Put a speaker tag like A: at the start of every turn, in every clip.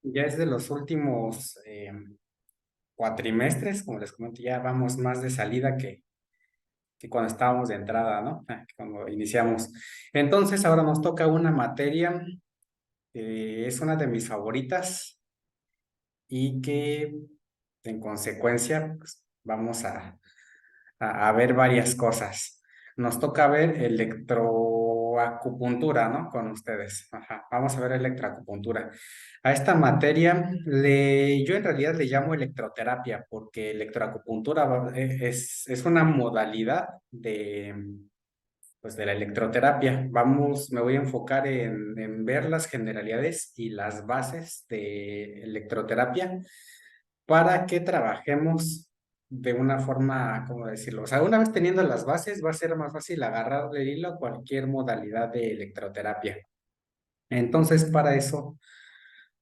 A: Ya es de los últimos cuatrimestres, como les comento, ya vamos más de salida que cuando estábamos de entrada, ¿no? Cuando iniciamos. Entonces, ahora nos toca una materia que es una de mis favoritas y que en consecuencia pues, vamos a ver varias cosas. Nos toca ver electroacupuntura, ¿no? Con ustedes. Ajá. Vamos a ver electroacupuntura. A esta materia yo en realidad le llamo electroterapia porque electroacupuntura es una modalidad pues, de la electroterapia. Me voy a enfocar en ver las generalidades y las bases de electroterapia para que trabajemos de una forma, ¿cómo decirlo? O sea, una vez teniendo las bases, va a ser más fácil agarrarle el hilo a cualquier modalidad de electroterapia. Entonces, para eso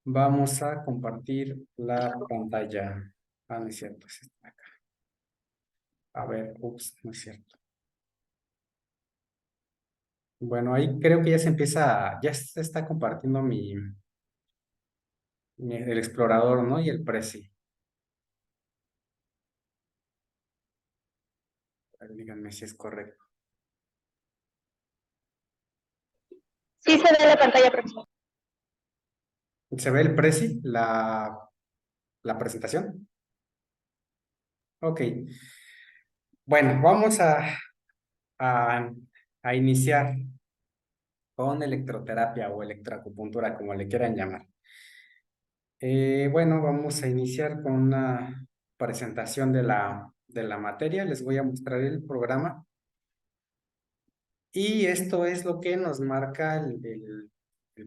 A: vamos a compartir la pantalla. Ah, no es cierto, es esta de acá. A ver, ups, no es cierto. Bueno, ahí creo que ya se está compartiendo el explorador, ¿no? Y el Prezi. A ver, díganme si es correcto.
B: Sí se ve la pantalla, profesor.
A: ¿Se ve el Prezi, la presentación? Ok. Bueno, vamos a, a iniciar con electroterapia o electroacupuntura, como le quieran llamar. Bueno, vamos a iniciar con una presentación de la materia. Les voy a mostrar el programa. Y esto es lo que nos marca el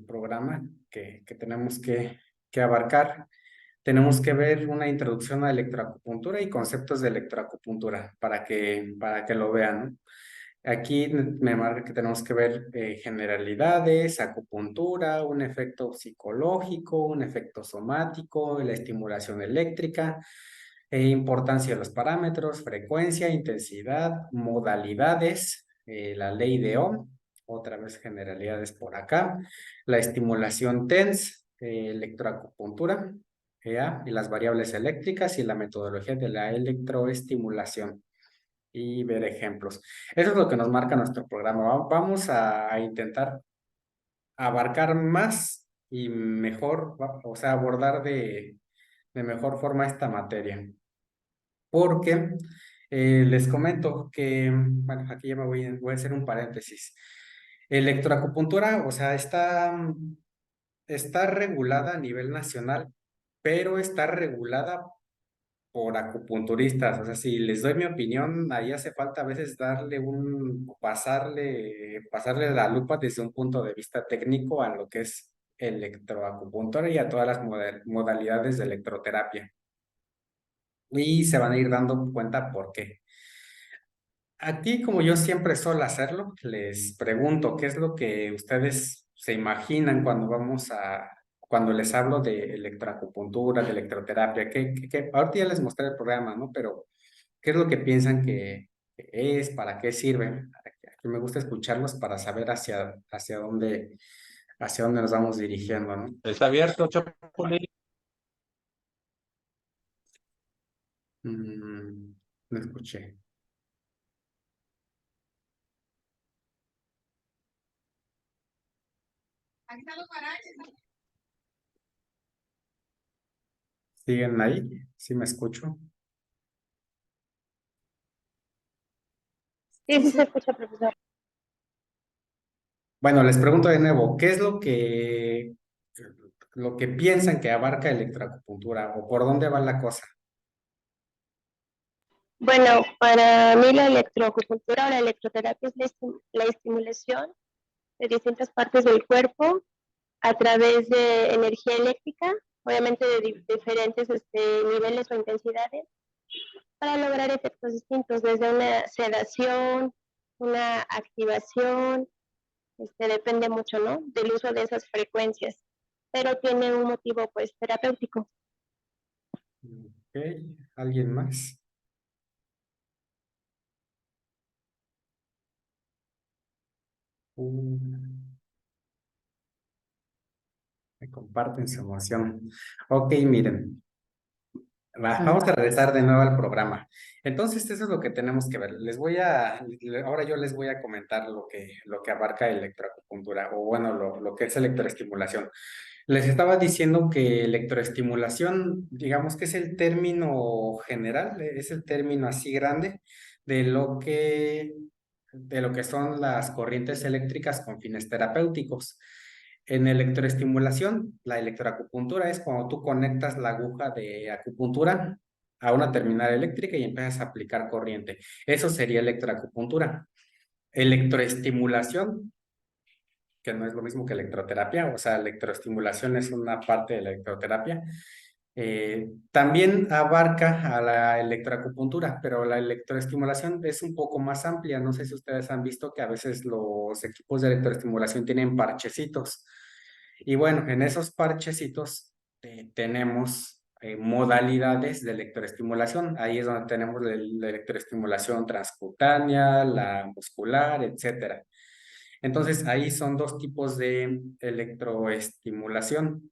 A: programa que tenemos que abarcar. Tenemos que ver una introducción a electroacupuntura y conceptos de electroacupuntura para que lo vean, ¿no? Aquí me marca que tenemos que ver generalidades, acupuntura, un efecto psicológico, un efecto somático, la estimulación eléctrica, importancia de los parámetros, frecuencia, intensidad, modalidades, la ley de Ohm, otra vez generalidades por acá, la estimulación TENS, electroacupuntura, y las variables eléctricas y la metodología de la electroestimulación y ver ejemplos. Eso es lo que nos marca nuestro programa. Vamos a intentar abarcar más y mejor, o sea, abordar de mejor forma esta materia. Porque les comento que, bueno, aquí ya voy a hacer un paréntesis. Electroacupuntura, o sea, está regulada a nivel nacional, pero está regulada por acupunturistas. O sea, si les doy mi opinión, ahí hace falta a veces pasarle la lupa desde un punto de vista técnico a lo que es electroacupuntura y a todas las modalidades de electroterapia. Y se van a ir dando cuenta por qué. Aquí, como yo siempre suelo hacerlo, les pregunto qué es lo que ustedes se imaginan cuando les hablo de electroacupuntura, de electroterapia. Ahorita ya les mostré el programa, ¿no? Pero, ¿qué es lo que piensan que es? ¿Para qué sirve? Aquí me gusta escucharlos para saber hacia dónde nos vamos dirigiendo, ¿no?
C: Está abierto, Chapulín.
A: No escuché. ¿Siguen ahí? ¿Sí me escucho?
B: Sí, sí se escucha, profesor.
A: Bueno, les pregunto de nuevo, ¿qué es lo que piensan que abarca electroacupuntura o por dónde va la cosa?
B: Bueno, para mí la electroacupuntura o la electroterapia es la estimulación de distintas partes del cuerpo a través de energía eléctrica, obviamente de diferentes niveles o intensidades, para lograr efectos distintos, desde una sedación, una activación, depende mucho, ¿no? Del uso de esas frecuencias, pero tiene un motivo, pues, terapéutico.
A: Ok, ¿alguien más? Uh, Me comparten su emoción. Ok, miren. Vamos a regresar de nuevo al programa. Entonces, eso es lo que tenemos que ver. Ahora yo les voy a comentar lo que abarca electroacupuntura, o bueno, lo que es electroestimulación. Les estaba diciendo que electroestimulación, digamos que es el término general, es el término así grande de lo que son las corrientes eléctricas con fines terapéuticos. En electroestimulación, la electroacupuntura es cuando tú conectas la aguja de acupuntura a una terminal eléctrica y empiezas a aplicar corriente. Eso sería electroacupuntura. Electroestimulación, que no es lo mismo que electroterapia, o sea, electroestimulación es una parte de la electroterapia. También abarca a la electroacupuntura, pero la electroestimulación es un poco más amplia. No sé si ustedes han visto que a veces los equipos de electroestimulación tienen parchecitos. Y bueno, en esos parchecitos tenemos modalidades de electroestimulación. Ahí es donde tenemos la electroestimulación transcutánea, la muscular, etcétera. Entonces, ahí son dos tipos de electroestimulación.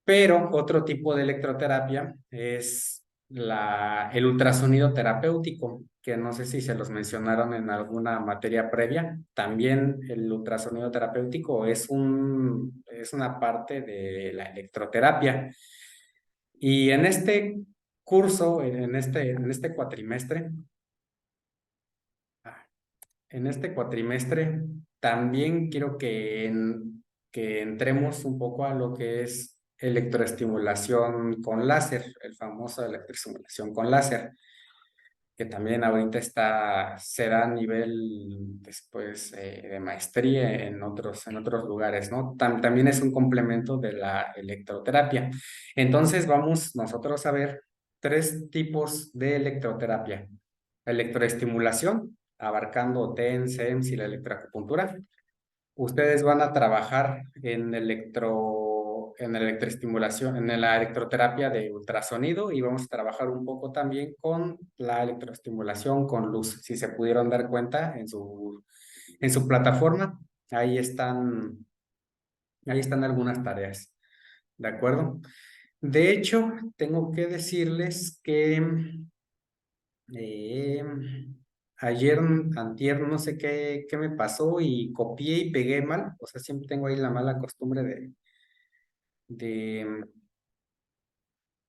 A: Pero otro tipo de electroterapia es el ultrasonido terapéutico, que no sé si se los mencionaron en alguna materia previa. También el ultrasonido terapéutico es una parte de la electroterapia. Y en este curso, en este cuatrimestre, en este cuatrimestre también quiero que entremos un poco a lo que es electroestimulación con láser, el famoso electroestimulación con láser, que también ahorita se da a nivel después de maestría en otros lugares, ¿no? También es un complemento de la electroterapia. Entonces vamos nosotros a ver tres tipos de electroterapia. Electroestimulación, abarcando TENS, SEMS y la electroacupuntura. Ustedes van a trabajar en electroestimulación, en la electroterapia de ultrasonido y vamos a trabajar un poco también con la electroestimulación con luz. Si se pudieron dar cuenta en su plataforma, ahí están algunas tareas. ¿De acuerdo? De hecho, tengo que decirles que eh, ayer, antier, no sé qué me pasó y copié y pegué mal. O sea, siempre tengo ahí la mala costumbre de,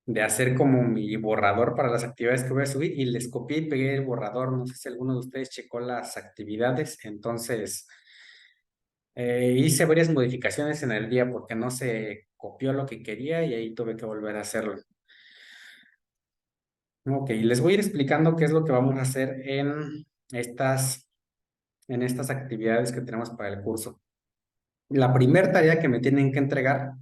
A: de hacer como mi borrador para las actividades que voy a subir y les copié y pegué el borrador. No sé si alguno de ustedes checó las actividades. Entonces, hice varias modificaciones en el día porque no se copió lo que quería y ahí tuve que volver a hacerlo. Ok, les voy a ir explicando qué es lo que vamos a hacer en estas actividades que tenemos para el curso. La primera tarea que me tienen que entregar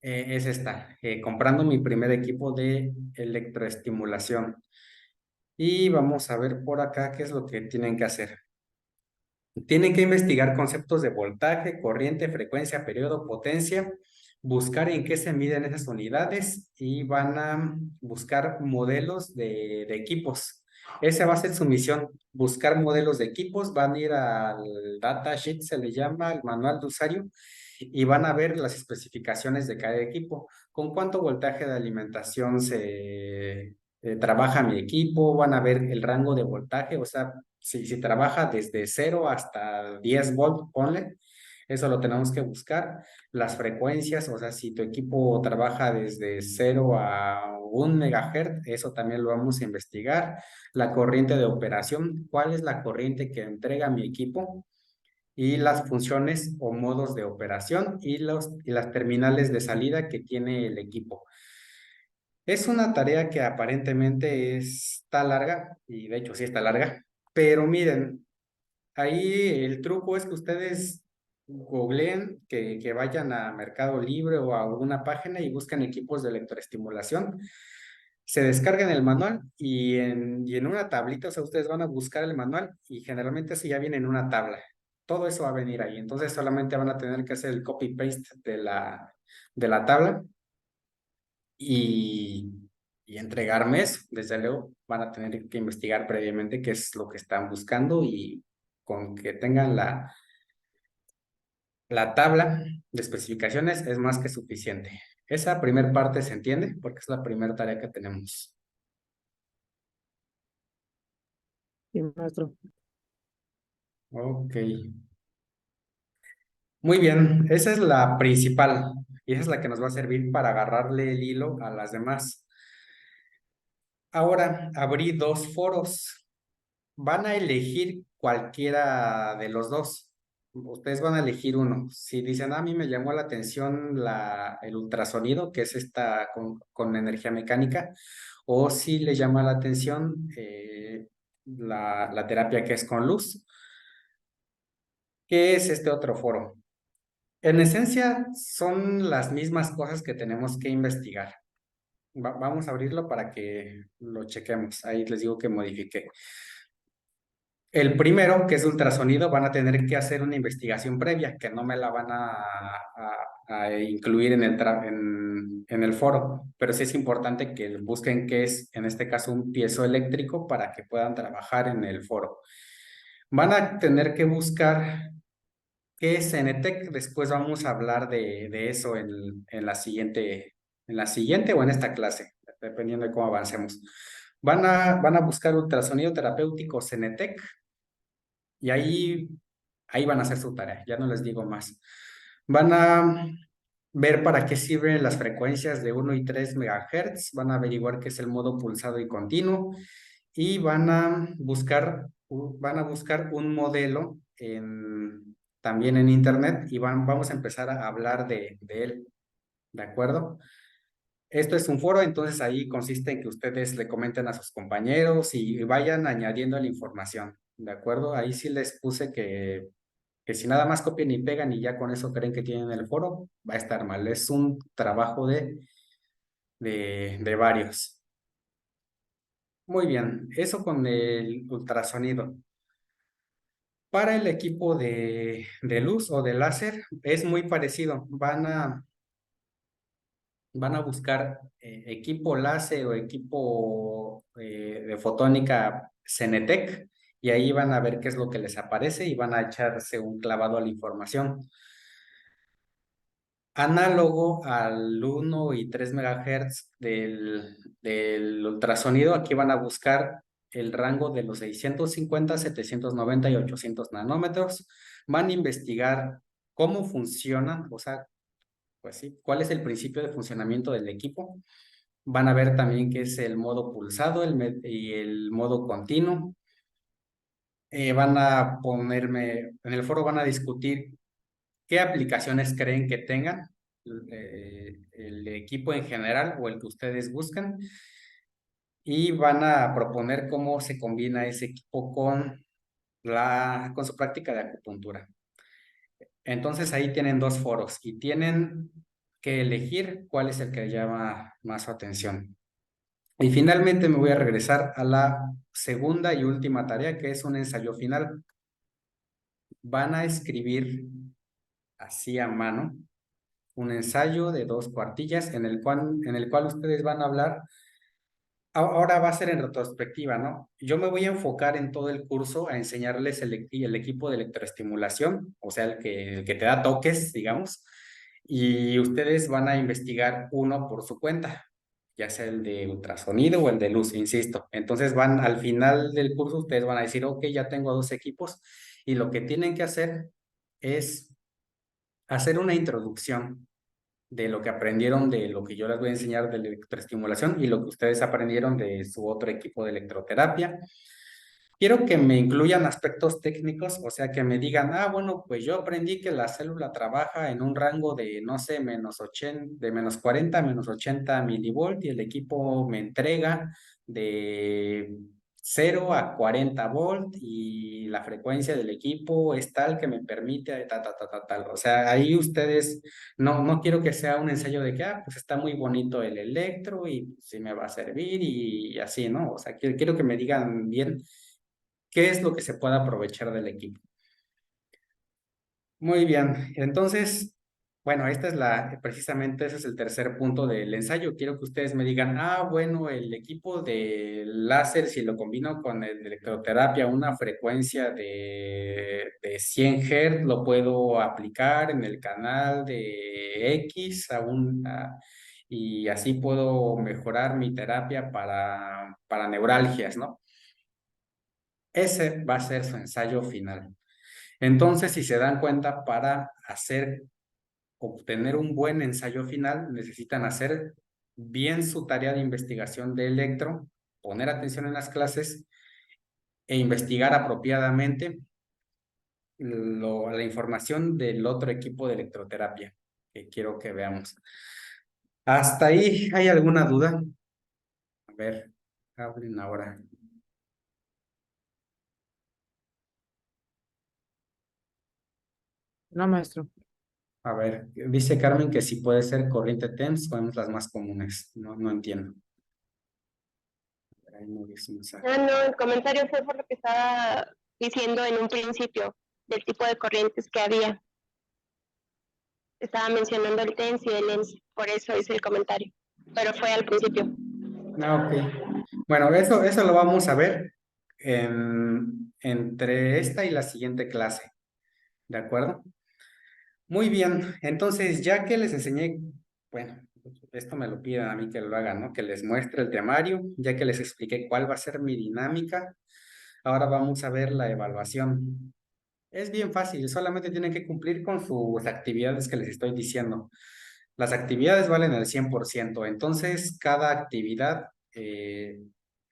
A: es esta, comprando mi primer equipo de electroestimulación. Y vamos a ver por acá qué es lo que tienen que hacer. Tienen que investigar conceptos de voltaje, corriente, frecuencia, periodo, potencia, buscar en qué se miden esas unidades y van a buscar modelos de equipos. Esa va a ser su misión, buscar modelos de equipos. Van a ir al datasheet, se le llama, al manual de usuario, y van a ver las especificaciones de cada equipo, con cuánto voltaje de alimentación se trabaja mi equipo, van a ver el rango de voltaje, o sea, si trabaja desde 0 hasta 10 volt, ponle, eso lo tenemos que buscar. Las frecuencias, o sea, si tu equipo trabaja desde 0 a 1 MHz, eso también lo vamos a investigar. La corriente de operación, ¿cuál es la corriente que entrega mi equipo? Y las funciones o modos de operación y las terminales de salida que tiene el equipo. Es una tarea que aparentemente está larga, y de hecho sí está larga, pero miren, ahí el truco es que ustedes googleen, que vayan a Mercado Libre o a alguna página y busquen equipos de electroestimulación, se descargan el manual y en una tablita, o sea, ustedes van a buscar el manual y generalmente eso ya viene en una tabla. Todo eso va a venir ahí. Entonces solamente van a tener que hacer el copy-paste de la tabla y entregarme eso. Desde luego van a tener que investigar previamente qué es lo que están buscando y con que tengan La tabla de especificaciones es más que suficiente. Esa primera parte se entiende porque es la primera tarea que tenemos.
C: Sí, maestro.
A: Ok. Muy bien, esa es la principal y esa es la que nos va a servir para agarrarle el hilo a las demás. Ahora abrí dos foros. Van a elegir cualquiera de los dos. Ustedes van a elegir uno. Si dicen, a mí me llamó la atención el ultrasonido, que es esta con energía mecánica, o si les llama la atención la terapia que es con luz, ¿qué es este otro foro? En esencia, son las mismas cosas que tenemos que investigar. Vamos a abrirlo para que lo chequemos. Ahí les digo que modifique. El primero, que es ultrasonido, van a tener que hacer una investigación previa, que no me la van a incluir en el foro, pero sí es importante que busquen qué es, en este caso, un piezoeléctrico para que puedan trabajar en el foro. Van a tener que buscar qué es CNTEC, después vamos a hablar de eso en la siguiente o en esta clase, dependiendo de cómo avancemos. Van a buscar ultrasonido terapéutico CNTEC y ahí van a hacer su tarea, ya no les digo más. Van a ver para qué sirven las frecuencias de 1 y 3 MHz, van a averiguar qué es el modo pulsado y continuo y van a buscar un modelo también en internet y vamos a empezar a hablar de él, ¿de acuerdo? Esto es un foro, entonces ahí consiste en que ustedes le comenten a sus compañeros y vayan añadiendo la información, ¿de acuerdo? Ahí sí les puse que si nada más copian y pegan y ya con eso creen que tienen el foro, va a estar mal. Es un trabajo de varios. Muy bien, eso con el ultrasonido. Para el equipo de luz o de láser es muy parecido. Van a buscar equipo láser o equipo de fotónica Cenetec y ahí van a ver qué es lo que les aparece y van a echarse un clavado a la información. Análogo al 1 y 3 MHz del ultrasonido, aquí van a buscar el rango de los 650, 790 y 800 nanómetros. Van a investigar cómo funcionan, o sea, pues sí, cuál es el principio de funcionamiento del equipo. Van a ver también qué es el modo pulsado y el modo continuo. En el foro van a discutir qué aplicaciones creen que tengan el equipo en general o el que ustedes buscan y van a proponer cómo se combina ese equipo con su práctica de acupuntura. Entonces ahí tienen dos foros y tienen que elegir cuál es el que llama más su atención. Y finalmente me voy a regresar a la segunda y última tarea, que es un ensayo final. Van a escribir así a mano un ensayo de 2 cuartillas en el cual ustedes van a hablar. Ahora va a ser en retrospectiva, ¿no? Yo me voy a enfocar en todo el curso a enseñarles el equipo de electroestimulación, o sea, el que te da toques, digamos, y ustedes van a investigar uno por su cuenta, ya sea el de ultrasonido o el de luz, insisto. Entonces al final del curso, ustedes van a decir, ok, ya tengo 2 equipos, y lo que tienen que hacer es hacer una introducción de lo que aprendieron de lo que yo les voy a enseñar de la electroestimulación y lo que ustedes aprendieron de su otro equipo de electroterapia. Quiero que me incluyan aspectos técnicos, o sea, que me digan, bueno, pues yo aprendí que la célula trabaja en un rango de, no sé, de menos 40 a menos 80 milivolt y el equipo me entrega de 0 a 40 volt y la frecuencia del equipo es tal que me permite tal. O sea, ahí ustedes, no quiero que sea un ensayo de que, pues está muy bonito el electro y sí me va a servir y así, ¿no? O sea, quiero que me digan bien qué es lo que se puede aprovechar del equipo. Muy bien, entonces Bueno, precisamente ese es el tercer punto del ensayo. Quiero que ustedes me digan, bueno, el equipo de láser, si lo combino con el de electroterapia, a una frecuencia de 100 Hz, lo puedo aplicar en el canal de X y así puedo mejorar mi terapia para neuralgias, ¿no? Ese va a ser su ensayo final. Entonces, si se dan cuenta, para obtener un buen ensayo final, necesitan hacer bien su tarea de investigación de electro, poner atención en las clases e investigar apropiadamente la información del otro equipo de electroterapia que quiero que veamos. ¿Hasta ahí hay alguna duda? A ver, hablen ahora.
C: No, maestro.
A: A ver, dice Carmen que si puede ser corriente TENS o las más comunes. No entiendo. Ahí no dice un mensaje.
B: No, el comentario fue por lo que estaba diciendo en un principio, del tipo de corrientes que había. Estaba mencionando el TENS y el ENS, por eso hice el comentario, pero fue al principio.
A: Ok. Bueno, eso lo vamos a ver entre esta y la siguiente clase. ¿De acuerdo? Muy bien. Entonces, ya que les enseñé, bueno, esto me lo piden a mí que lo haga, ¿no? Que les muestre el temario, ya que les expliqué cuál va a ser mi dinámica. Ahora vamos a ver la evaluación. Es bien fácil, solamente tienen que cumplir con sus actividades que les estoy diciendo. Las actividades valen el 100%, entonces cada actividad,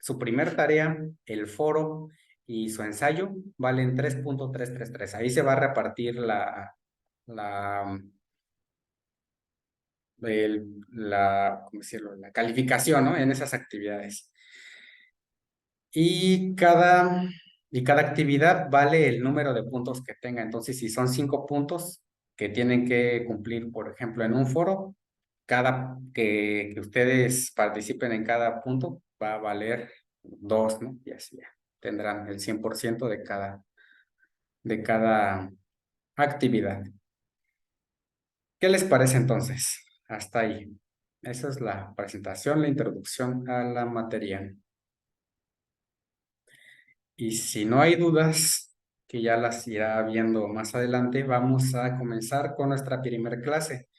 A: su primer tarea, el foro y su ensayo valen 3.333. Ahí se va a repartir la, ¿cómo decirlo? La calificación, ¿no? En esas actividades. Y cada actividad vale el número de puntos que tenga. Entonces, si son 5 puntos que tienen que cumplir, por ejemplo, en un foro, cada que ustedes participen en cada punto va a valer 2, ¿no? Y así ya tendrán el 100% de cada actividad. ¿Qué les parece entonces? Hasta ahí. Esa es la presentación, la introducción a la materia. Y si no hay dudas, que ya las irá viendo más adelante, vamos a comenzar con nuestra primera clase.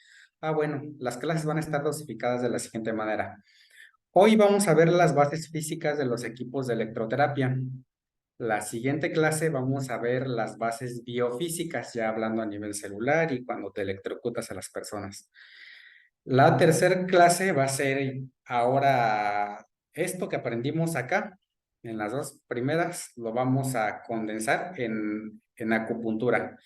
A: Bueno, las clases van a estar dosificadas de la siguiente manera. Hoy vamos a ver las bases físicas de los equipos de electroterapia. La siguiente clase vamos a ver las bases biofísicas, ya hablando a nivel celular y cuando te electrocutas a las personas. La tercera clase va a ser ahora esto que aprendimos acá. En las dos primeras lo vamos a condensar en acupuntura.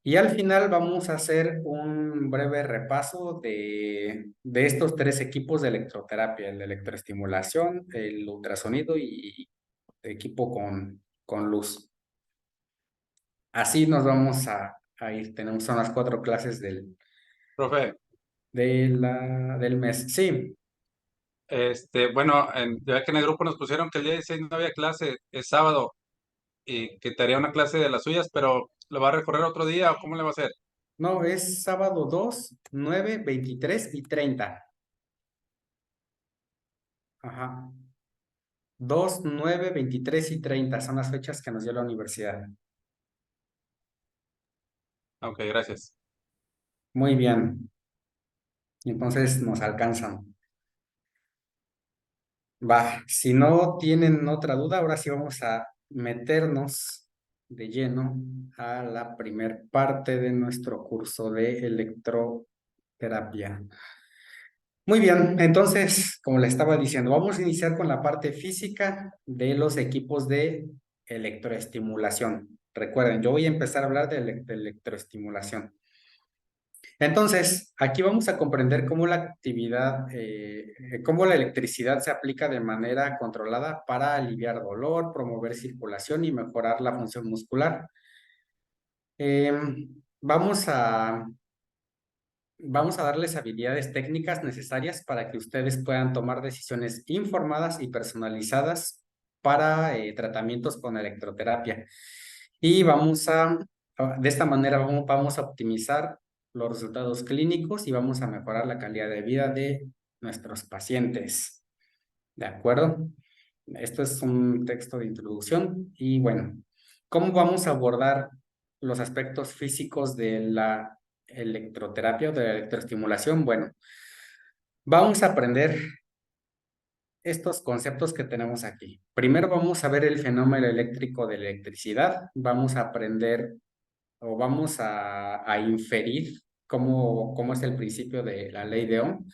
A: Y al final vamos a hacer un breve repaso de estos 3 equipos de electroterapia, el de electroestimulación, el ultrasonido y equipo con luz. Así nos vamos a ir. Son las 4 clases
D: Profe,
A: del mes. Sí.
D: bueno, ya que en el grupo nos pusieron que el día 16 no había clase, es sábado, y que te haría una clase de las suyas, pero ¿lo va a recorrer otro día o cómo le va a hacer?
A: No, es sábado 2, 9, 23 y 30. Ajá. 2, 9, 23 y 30 son las fechas que nos dio la universidad.
D: Ok, gracias.
A: Muy bien. Entonces nos alcanzan. Si no tienen otra duda, ahora sí vamos a meternos de lleno a la primer parte de nuestro curso de electroterapia. Muy bien, entonces, como le estaba diciendo, vamos a iniciar con la parte física de los equipos de electroestimulación. Recuerden, yo voy a empezar a hablar de electroestimulación. Entonces, aquí vamos a comprender cómo cómo la electricidad se aplica de manera controlada para aliviar dolor, promover circulación y mejorar la función muscular. Vamos a darles habilidades técnicas necesarias para que ustedes puedan tomar decisiones informadas y personalizadas para tratamientos con electroterapia. Y de esta manera vamos a optimizar los resultados clínicos y vamos a mejorar la calidad de vida de nuestros pacientes. ¿De acuerdo? Esto es un texto de introducción y bueno, ¿cómo vamos a abordar los aspectos físicos de la electroterapia o de la electroestimulación? Bueno, vamos a aprender estos conceptos que tenemos aquí. Primero vamos a ver el fenómeno eléctrico de electricidad, vamos a aprender o vamos a inferir cómo es el principio de la ley de Ohm.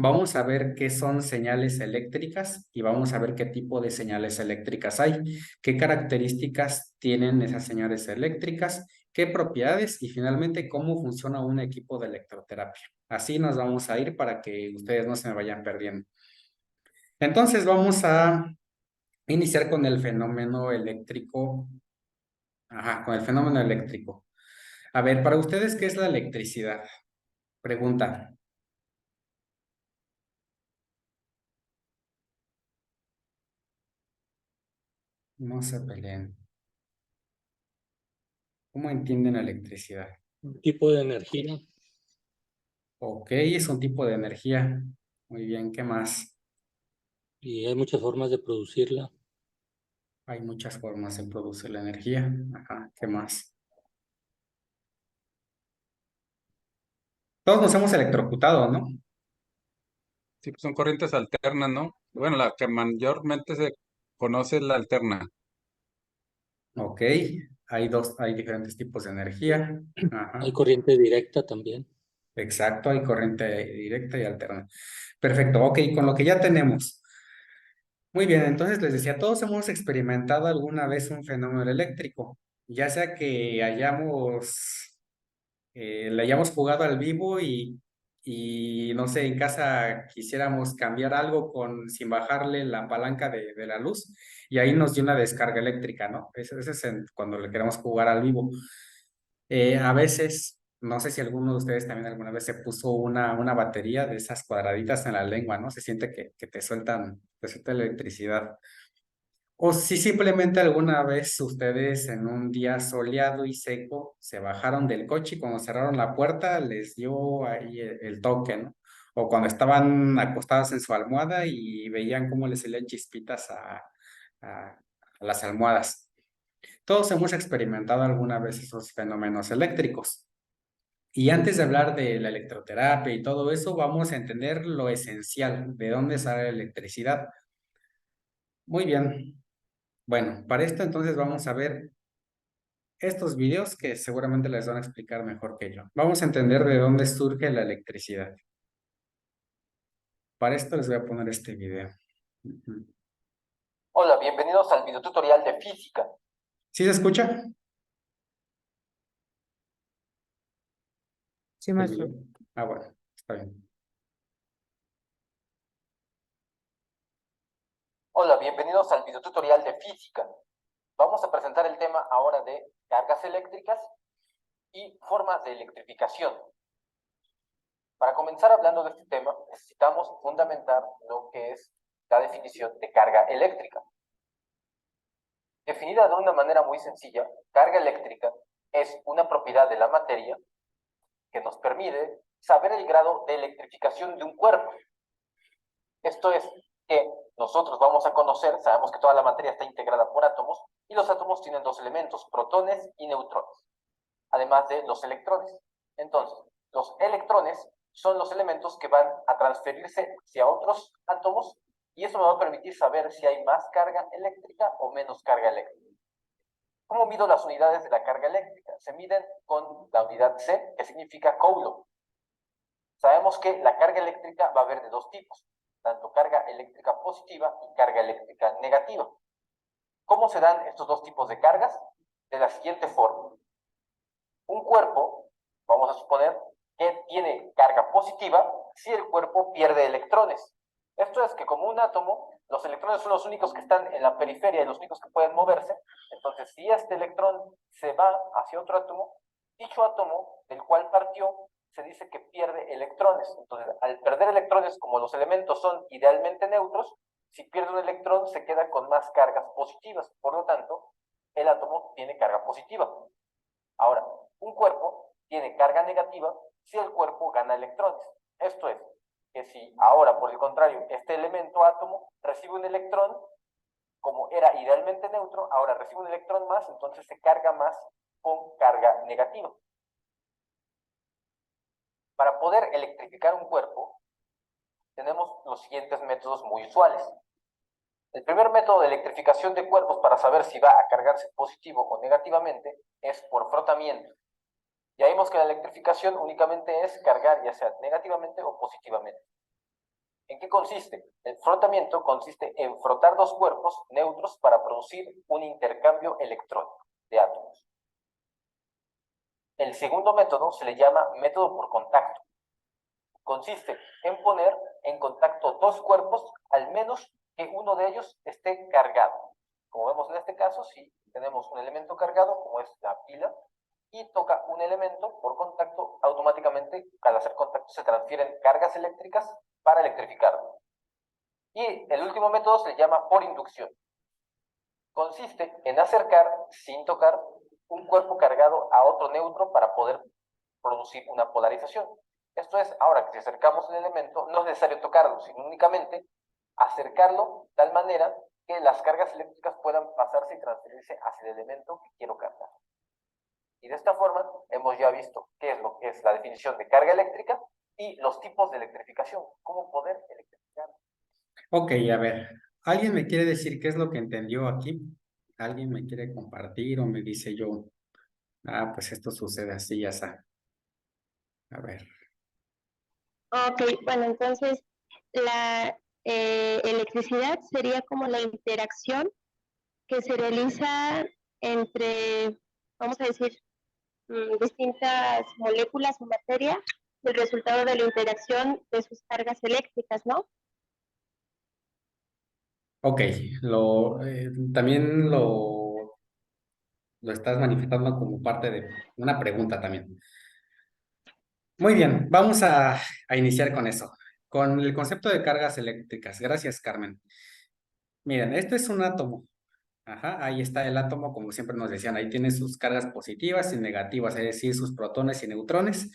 A: Vamos a ver qué son señales eléctricas y vamos a ver qué tipo de señales eléctricas hay, qué características tienen esas señales eléctricas, qué propiedades y finalmente cómo funciona un equipo de electroterapia. Así nos vamos a ir para que ustedes no se me vayan perdiendo. Entonces vamos a iniciar con el fenómeno eléctrico. Ajá, con el fenómeno eléctrico. A ver, para ustedes, ¿qué es la electricidad? Pregunta. No se peleen. ¿Cómo entienden la electricidad?
C: Un tipo de energía.
A: Ok, es un tipo de energía. Muy bien, ¿qué más?
C: Y hay muchas formas de producirla.
A: Hay muchas formas de producir la energía. Ajá, ¿qué más? Todos nos hemos electrocutado, ¿no?
D: Sí, pues son corrientes alternas, ¿no? Bueno, la que mayormente se conoce es la alterna.
A: Ok, hay diferentes tipos de energía.
C: Hay
A: Ajá,
C: corriente directa también.
A: exacto, hay corriente directa y alterna. Perfecto, ok, con lo que ya tenemos. Muy bien, entonces les decía, todos hemos experimentado alguna vez un fenómeno eléctrico, ya sea que le hayamos jugado al vivo y no sé, en casa quisiéramos cambiar algo sin bajarle la palanca de la luz y ahí nos dio una descarga eléctrica, ¿no? Ese es cuando le queremos jugar al vivo. A veces, no sé si alguno de ustedes también alguna vez se puso una batería de esas cuadraditas en la lengua, ¿no? Se siente que te suelta electricidad. O si simplemente alguna vez ustedes en un día soleado y seco se bajaron del coche y cuando cerraron la puerta les dio ahí el toque, ¿no? O cuando estaban acostados en su almohada y veían cómo les salían chispitas a las almohadas. Todos hemos experimentado alguna vez esos fenómenos eléctricos. Y antes de hablar de la electroterapia y todo eso, vamos a entender lo esencial, de dónde sale la electricidad. Muy bien. Bueno, para esto entonces vamos a ver estos videos que seguramente les van a explicar mejor que yo. Vamos a entender de dónde surge la electricidad. Para esto les voy a poner este video. Ujú.
E: Hola, bienvenidos al videotutorial de física.
A: ¿Sí se escucha
C: Sí,
A: el
C: maestro.
A: video? Ah, bueno, está bien.
E: Hola, bienvenidos al videotutorial de física. Vamos a presentar el tema ahora de cargas eléctricas y formas de electrificación. Para comenzar hablando de este tema, necesitamos fundamentar lo que es la definición de carga eléctrica. Definida de una manera muy sencilla, carga eléctrica es una propiedad de la materia que nos permite saber el grado de electrificación de un cuerpo. Esto es que nosotros vamos a conocer, sabemos que toda la materia está integrada por átomos y los átomos tienen dos elementos, protones y neutrones, además de los electrones. Entonces, los electrones son los elementos que van a transferirse hacia otros átomos y eso me va a permitir saber si hay más carga eléctrica o menos carga eléctrica. ¿Cómo mido las unidades de la carga eléctrica? Se miden con la unidad C, que significa Coulomb. Sabemos que la carga eléctrica va a haber de dos tipos, tanto carga eléctrica positiva y carga eléctrica negativa. ¿Cómo se dan estos dos tipos de cargas? De la siguiente forma. Un cuerpo, vamos a suponer, que tiene carga positiva si el cuerpo pierde electrones. Esto es que como un átomo, los electrones son los únicos que están en la periferia y los únicos que pueden moverse. Entonces, si este electrón se va hacia otro átomo, dicho átomo del cual partió se dice que pierde electrones. Entonces, al perder electrones, como los elementos son idealmente neutros, si pierde un electrón se queda con más cargas positivas. Por lo tanto, el átomo tiene carga positiva. Ahora, un cuerpo tiene carga negativa si el cuerpo gana electrones. Esto es, que si ahora, por el contrario, este elemento átomo recibe un electrón, como era idealmente neutro, ahora recibe un electrón más, entonces se carga más con carga negativa. Para poder electrificar un cuerpo, tenemos los siguientes métodos muy usuales. El primer método de electrificación de cuerpos para saber si va a cargarse positivo o negativamente es por frotamiento. Ya vimos que la electrificación únicamente es cargar ya sea negativamente o positivamente. ¿En qué consiste? El frotamiento consiste en frotar dos cuerpos neutros para producir un intercambio electrónico de átomos. El segundo método se le llama método por contacto. Consiste en poner en contacto dos cuerpos, al menos que uno de ellos esté cargado. Como vemos en este caso, si tenemos un elemento cargado, como es la pila, y toca un elemento por contacto, automáticamente al hacer contacto se transfieren cargas eléctricas para electrificarlo. Y el último método se llama por inducción. Consiste en acercar, sin tocar, un cuerpo cargado a otro neutro para poder producir una polarización. Esto es, ahora que si acercamos el elemento, no es necesario tocarlo, sino únicamente acercarlo de tal manera que las cargas eléctricas puedan pasarse y transferirse hacia el elemento que quiero cargar. Y de esta forma hemos ya visto qué es lo que es la definición de carga eléctrica y los tipos de electrificación, cómo poder electrificar.
A: Ok, a ver, ¿alguien me quiere decir qué es lo que entendió aquí? ¿Alguien me quiere compartir o me dice yo, pues esto sucede así, ya está? A ver.
B: Ok, bueno, entonces la electricidad sería como la interacción que se realiza entre, vamos a decir, distintas moléculas o materia, el resultado de la interacción de sus cargas eléctricas, ¿no?
A: Ok, también lo estás manifestando como parte de una pregunta también. Muy bien, vamos a iniciar con eso, con el concepto de cargas eléctricas. Gracias, Carmen. Miren, este es un átomo. Ajá, ahí está el átomo, como siempre nos decían, ahí tiene sus cargas positivas y negativas, es decir, sus protones y neutrones.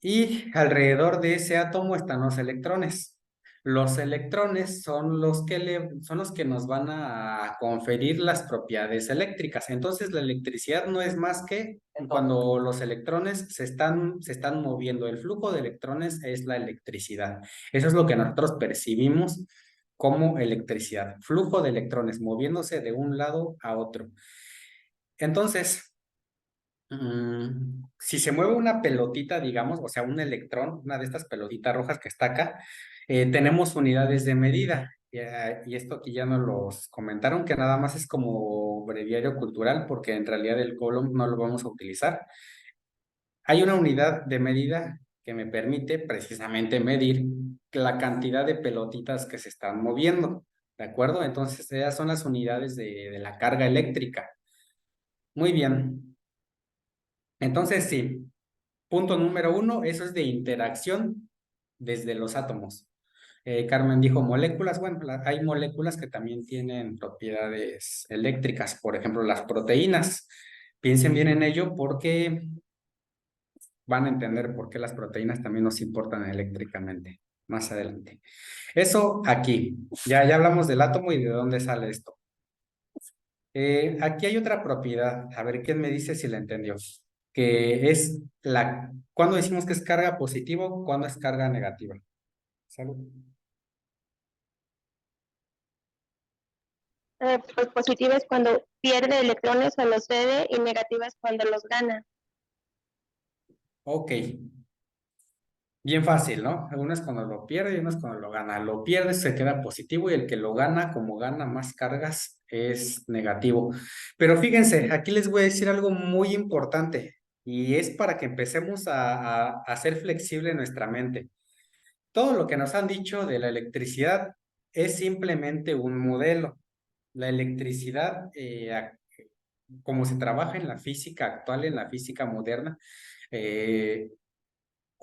A: Y alrededor de ese átomo están los electrones. Los electrones son los que nos van a conferir las propiedades eléctricas. Entonces, la electricidad no es más que cuando los electrones se están moviendo. El flujo de electrones es la electricidad. Eso es lo que nosotros percibimos como electricidad. Flujo de electrones moviéndose de un lado a otro. Entonces, si se mueve una pelotita, digamos, o sea, un electrón, una de estas pelotitas rojas que está acá, tenemos unidades de medida. Y esto aquí ya nos los comentaron, que nada más es como breviario cultural, porque en realidad el Coulomb no lo vamos a utilizar. Hay una unidad de medida que me permite precisamente medir la cantidad de pelotitas que se están moviendo, ¿de acuerdo? Entonces, esas son las unidades de la carga eléctrica. Muy bien. Entonces, sí, punto número 1, eso es de interacción desde los átomos. Carmen dijo moléculas. Bueno, hay moléculas que también tienen propiedades eléctricas, por ejemplo, las proteínas. Piensen bien en ello porque van a entender por qué las proteínas también nos importan eléctricamente más adelante. Eso aquí. Ya hablamos del átomo y de dónde sale esto. Aquí hay otra propiedad. A ver, ¿quién me dice si la entendió? Que es ¿cuándo decimos que es carga positiva? ¿Cuándo es carga negativa? Salud.
B: Pues positiva es cuando pierde electrones o los cede y negativa es cuando los gana.
A: Ok. Bien fácil, ¿no? Uno es cuando lo pierde y uno es cuando lo gana. Lo pierde, se queda positivo y el que lo gana, como gana más cargas, es negativo. Pero fíjense, aquí les voy a decir algo muy importante y es para que empecemos a hacer flexible nuestra mente. Todo lo que nos han dicho de la electricidad es simplemente un modelo. La electricidad, como se trabaja en la física actual, en la física moderna,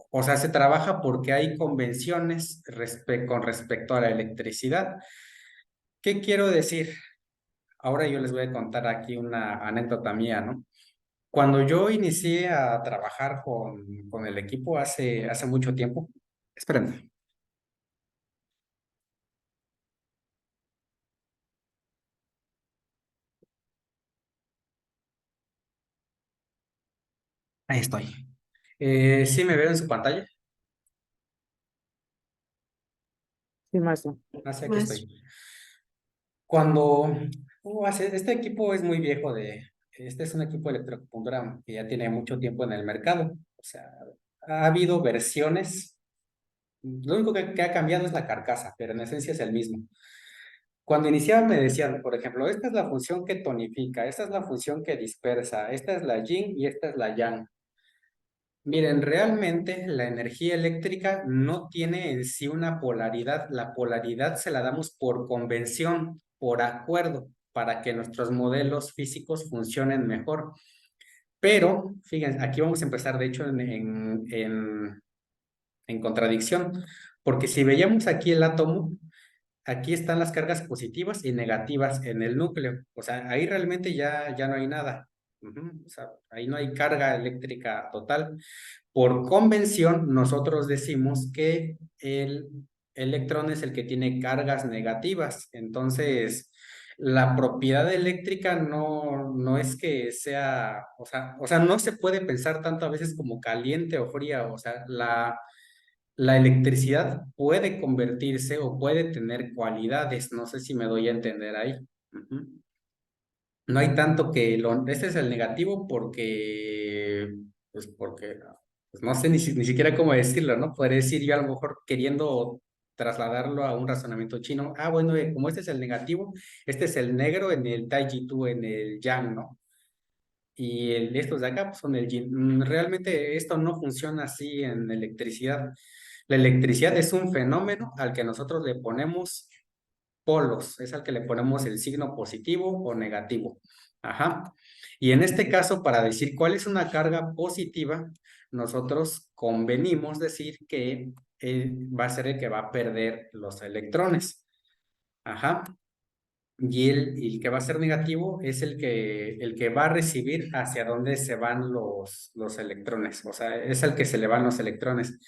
A: o sea, se trabaja porque hay convenciones con respecto a la electricidad. ¿Qué quiero decir? Ahora yo les voy a contar aquí una anécdota mía, ¿no? Cuando yo inicié a trabajar con el equipo hace mucho tiempo, espérenme, ahí estoy. ¿Sí me veo en su pantalla?
F: Sí, maestro.
A: Así aquí estoy. Este equipo es muy viejo este es un equipo de electroacupuntura que ya tiene mucho tiempo en el mercado. O sea, ha habido versiones, lo único que ha cambiado es la carcasa, pero en esencia es el mismo. Cuando iniciaba me decían, por ejemplo, esta es la función que tonifica, esta es la función que dispersa, esta es la yin y esta es la yang. Miren, realmente la energía eléctrica no tiene en sí una polaridad. La polaridad se la damos por convención, por acuerdo, para que nuestros modelos físicos funcionen mejor. Pero, fíjense, aquí vamos a empezar, de hecho, en contradicción, porque si veíamos aquí el átomo, aquí están las cargas positivas y negativas en el núcleo. O sea, ahí realmente ya no hay nada. O sea, ahí no hay carga eléctrica total. Por convención, nosotros decimos que el electrón es el que tiene cargas negativas. Entonces, la propiedad eléctrica no es que sea, o sea, no se puede pensar tanto a veces como caliente o fría. O sea, la electricidad puede convertirse o puede tener cualidades. No sé si me doy a entender ahí. Ujú. No hay tanto este es el negativo porque, pues no sé ni siquiera cómo decirlo, ¿no? Podría decir yo a lo mejor queriendo trasladarlo a un razonamiento chino. Ah, bueno, como este es el negativo, este es el negro en el Taiji Tu, en el Yang, ¿no? Y estos de acá pues, son el yin. Realmente esto no funciona así en electricidad. La electricidad es un fenómeno al que nosotros le ponemos polos, es al que le ponemos el signo positivo o negativo. Ajá. Y en este caso, para decir cuál es una carga positiva, nosotros convenimos decir que va a ser el que va a perder los electrones. Ajá. Y el que va a ser negativo es el que va a recibir hacia dónde se van los electrones. O sea, es el que se le van los electrones.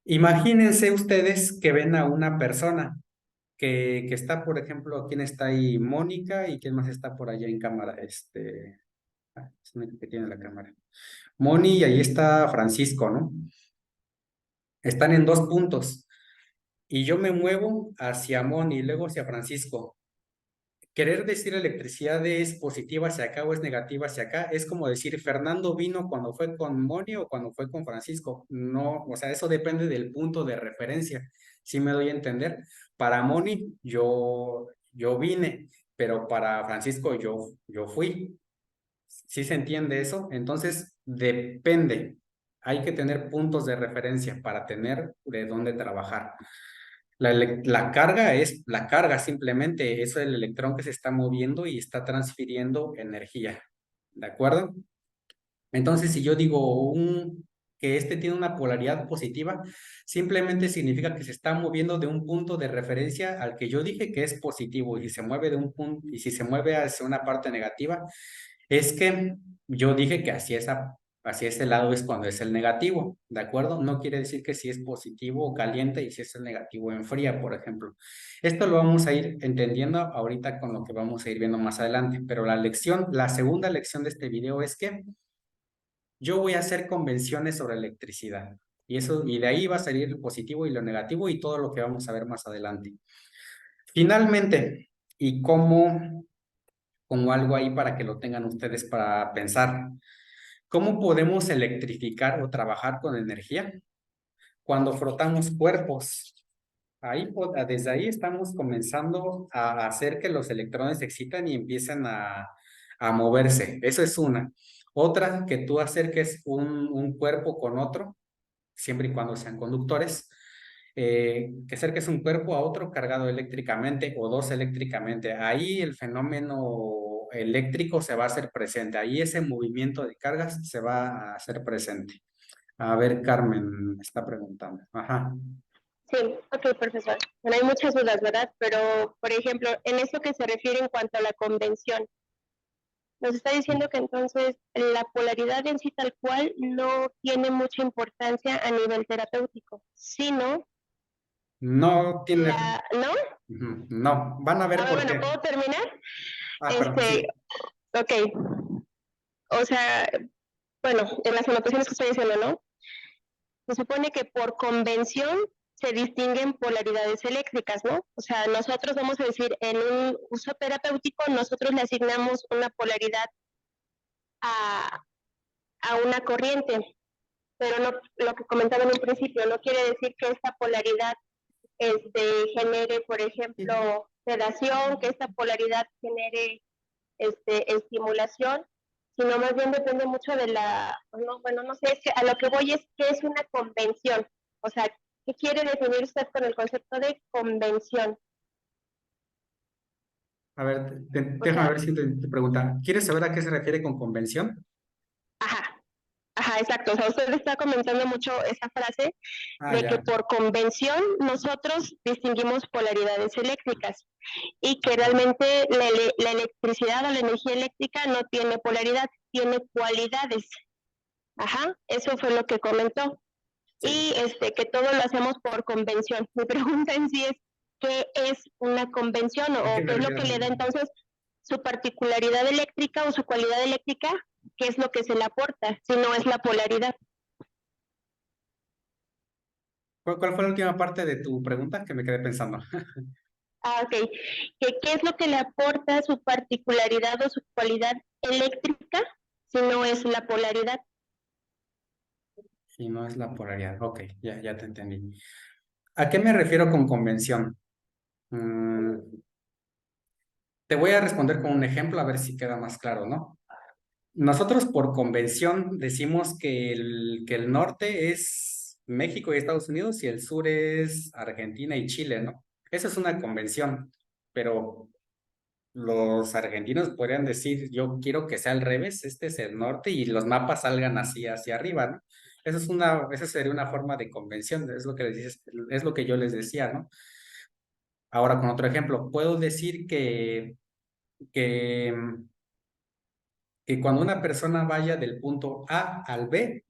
A: Imagínense ustedes que ven a una persona que está, por ejemplo, ¿quién está ahí? Mónica, y quién más está por allá en cámara. Es el único que tiene la cámara. Moni, y ahí está Francisco, ¿no? Están en dos puntos. Y yo me muevo hacia Moni y luego hacia Francisco. Querer decir electricidad es positiva hacia acá o es negativa hacia acá, es como decir Fernando vino cuando fue con Moni o cuando fue con Francisco. No, o sea, eso depende del punto de referencia. ¿Sí me doy a entender? Para Moni yo vine, pero para Francisco yo fui. ¿Sí se entiende eso? Entonces, depende. Hay que tener puntos de referencia para tener de dónde trabajar. La carga es la carga simplemente, es el electrón que se está moviendo y está transfiriendo energía. ¿De acuerdo? Entonces, si yo digo que este tiene una polaridad positiva, simplemente significa que se está moviendo de un punto de referencia al que yo dije que es positivo y si se mueve de un punto y si se mueve hacia una parte negativa, es que yo dije que hacia ese lado es cuando es el negativo, ¿de acuerdo? No quiere decir que si es positivo o caliente y si es el negativo en fría, por ejemplo. Esto lo vamos a ir entendiendo ahorita con lo que vamos a ir viendo más adelante, pero la segunda lección de este video es que yo voy a hacer convenciones sobre electricidad. Y de ahí va a salir lo positivo y lo negativo y todo lo que vamos a ver más adelante. Finalmente, y como algo ahí para que lo tengan ustedes para pensar, ¿cómo podemos electrificar o trabajar con energía? Cuando frotamos cuerpos. Desde ahí estamos comenzando a hacer que los electrones se excitan y empiecen a moverse. Eso es una. Otra, que tú acerques un cuerpo con otro, siempre y cuando sean conductores, que acerques un cuerpo a otro cargado eléctricamente o dos eléctricamente. Ahí el fenómeno eléctrico se va a hacer presente. Ahí ese movimiento de cargas se va a hacer presente. A ver, Carmen está preguntando. Ajá.
B: Sí, ok, profesor. Bueno, hay muchas dudas, ¿verdad? Pero, por ejemplo, en eso que se refiere en cuanto a la convención, Nos está diciendo que entonces la polaridad en sí tal cual no tiene mucha importancia a nivel terapéutico, sino
A: No tiene,
B: ¿no?
A: no, van a
B: A
A: ver
B: ver,
A: por
B: bueno,
A: qué.
B: ¿puedo terminar?
A: Perdón, sí.
B: Ok, o sea, bueno, en las anotaciones que estoy haciendo, ¿no? Se supone que por convención se distinguen polaridades eléctricas, ¿no? O sea, nosotros vamos a decir, en un uso terapéutico, nosotros le asignamos una polaridad a, a una corriente, pero no, lo que comentaba en un principio, no quiere decir que esta polaridad genere, por ejemplo, sedación, que esta polaridad genere estimulación, sino más bien depende mucho de la, no, bueno, no sé, es que a lo que voy es que es una convención, o sea, ¿qué quiere definir usted con el concepto de convención?
A: A ver,
B: O
A: déjame
B: sea,
A: ver si te pregunta. ¿Quieres saber a qué se refiere con convención?
B: ajá, ajá, exacto, o sea, usted está comentando mucho esa frase
A: Ah,
B: de que
A: ya.
B: por convención nosotros distinguimos polaridades eléctricas y que
A: Ajá.
B: realmente la electricidad o la energía eléctrica no tiene polaridad, tiene cualidades. Ajá, eso fue lo que comentó.
A: Sí.
B: Y que todo lo hacemos por convención. Mi pregunta en sí es, ¿qué es una convención
A: ¿A qué
B: o
A: me
B: qué es lo
A: refiero?
B: que le da entonces su particularidad eléctrica o su cualidad eléctrica? ¿Qué es lo que se le aporta si no es la polaridad?
A: ¿Cuál fue la última parte de tu pregunta que me quedé pensando?
B: Ah, ok. ¿Qué es lo que le aporta su particularidad o su cualidad eléctrica si no es la polaridad?
A: Si no es la polaridad. Ok, ya te entendí. ¿A qué me refiero con convención? Mm, te voy a responder con un ejemplo a ver si queda más claro, ¿no? Nosotros por convención decimos que el norte es México y Estados Unidos y el sur es Argentina y Chile, ¿no? Esa es una convención, pero los argentinos podrían decir, yo quiero que sea al revés, este es el norte y los mapas salgan así hacia arriba, ¿no? Esa sería una forma de convención, es lo que les dices, es lo que yo les decía, ¿no? Ahora, con otro ejemplo, puedo decir que, que cuando una persona vaya del punto A al B,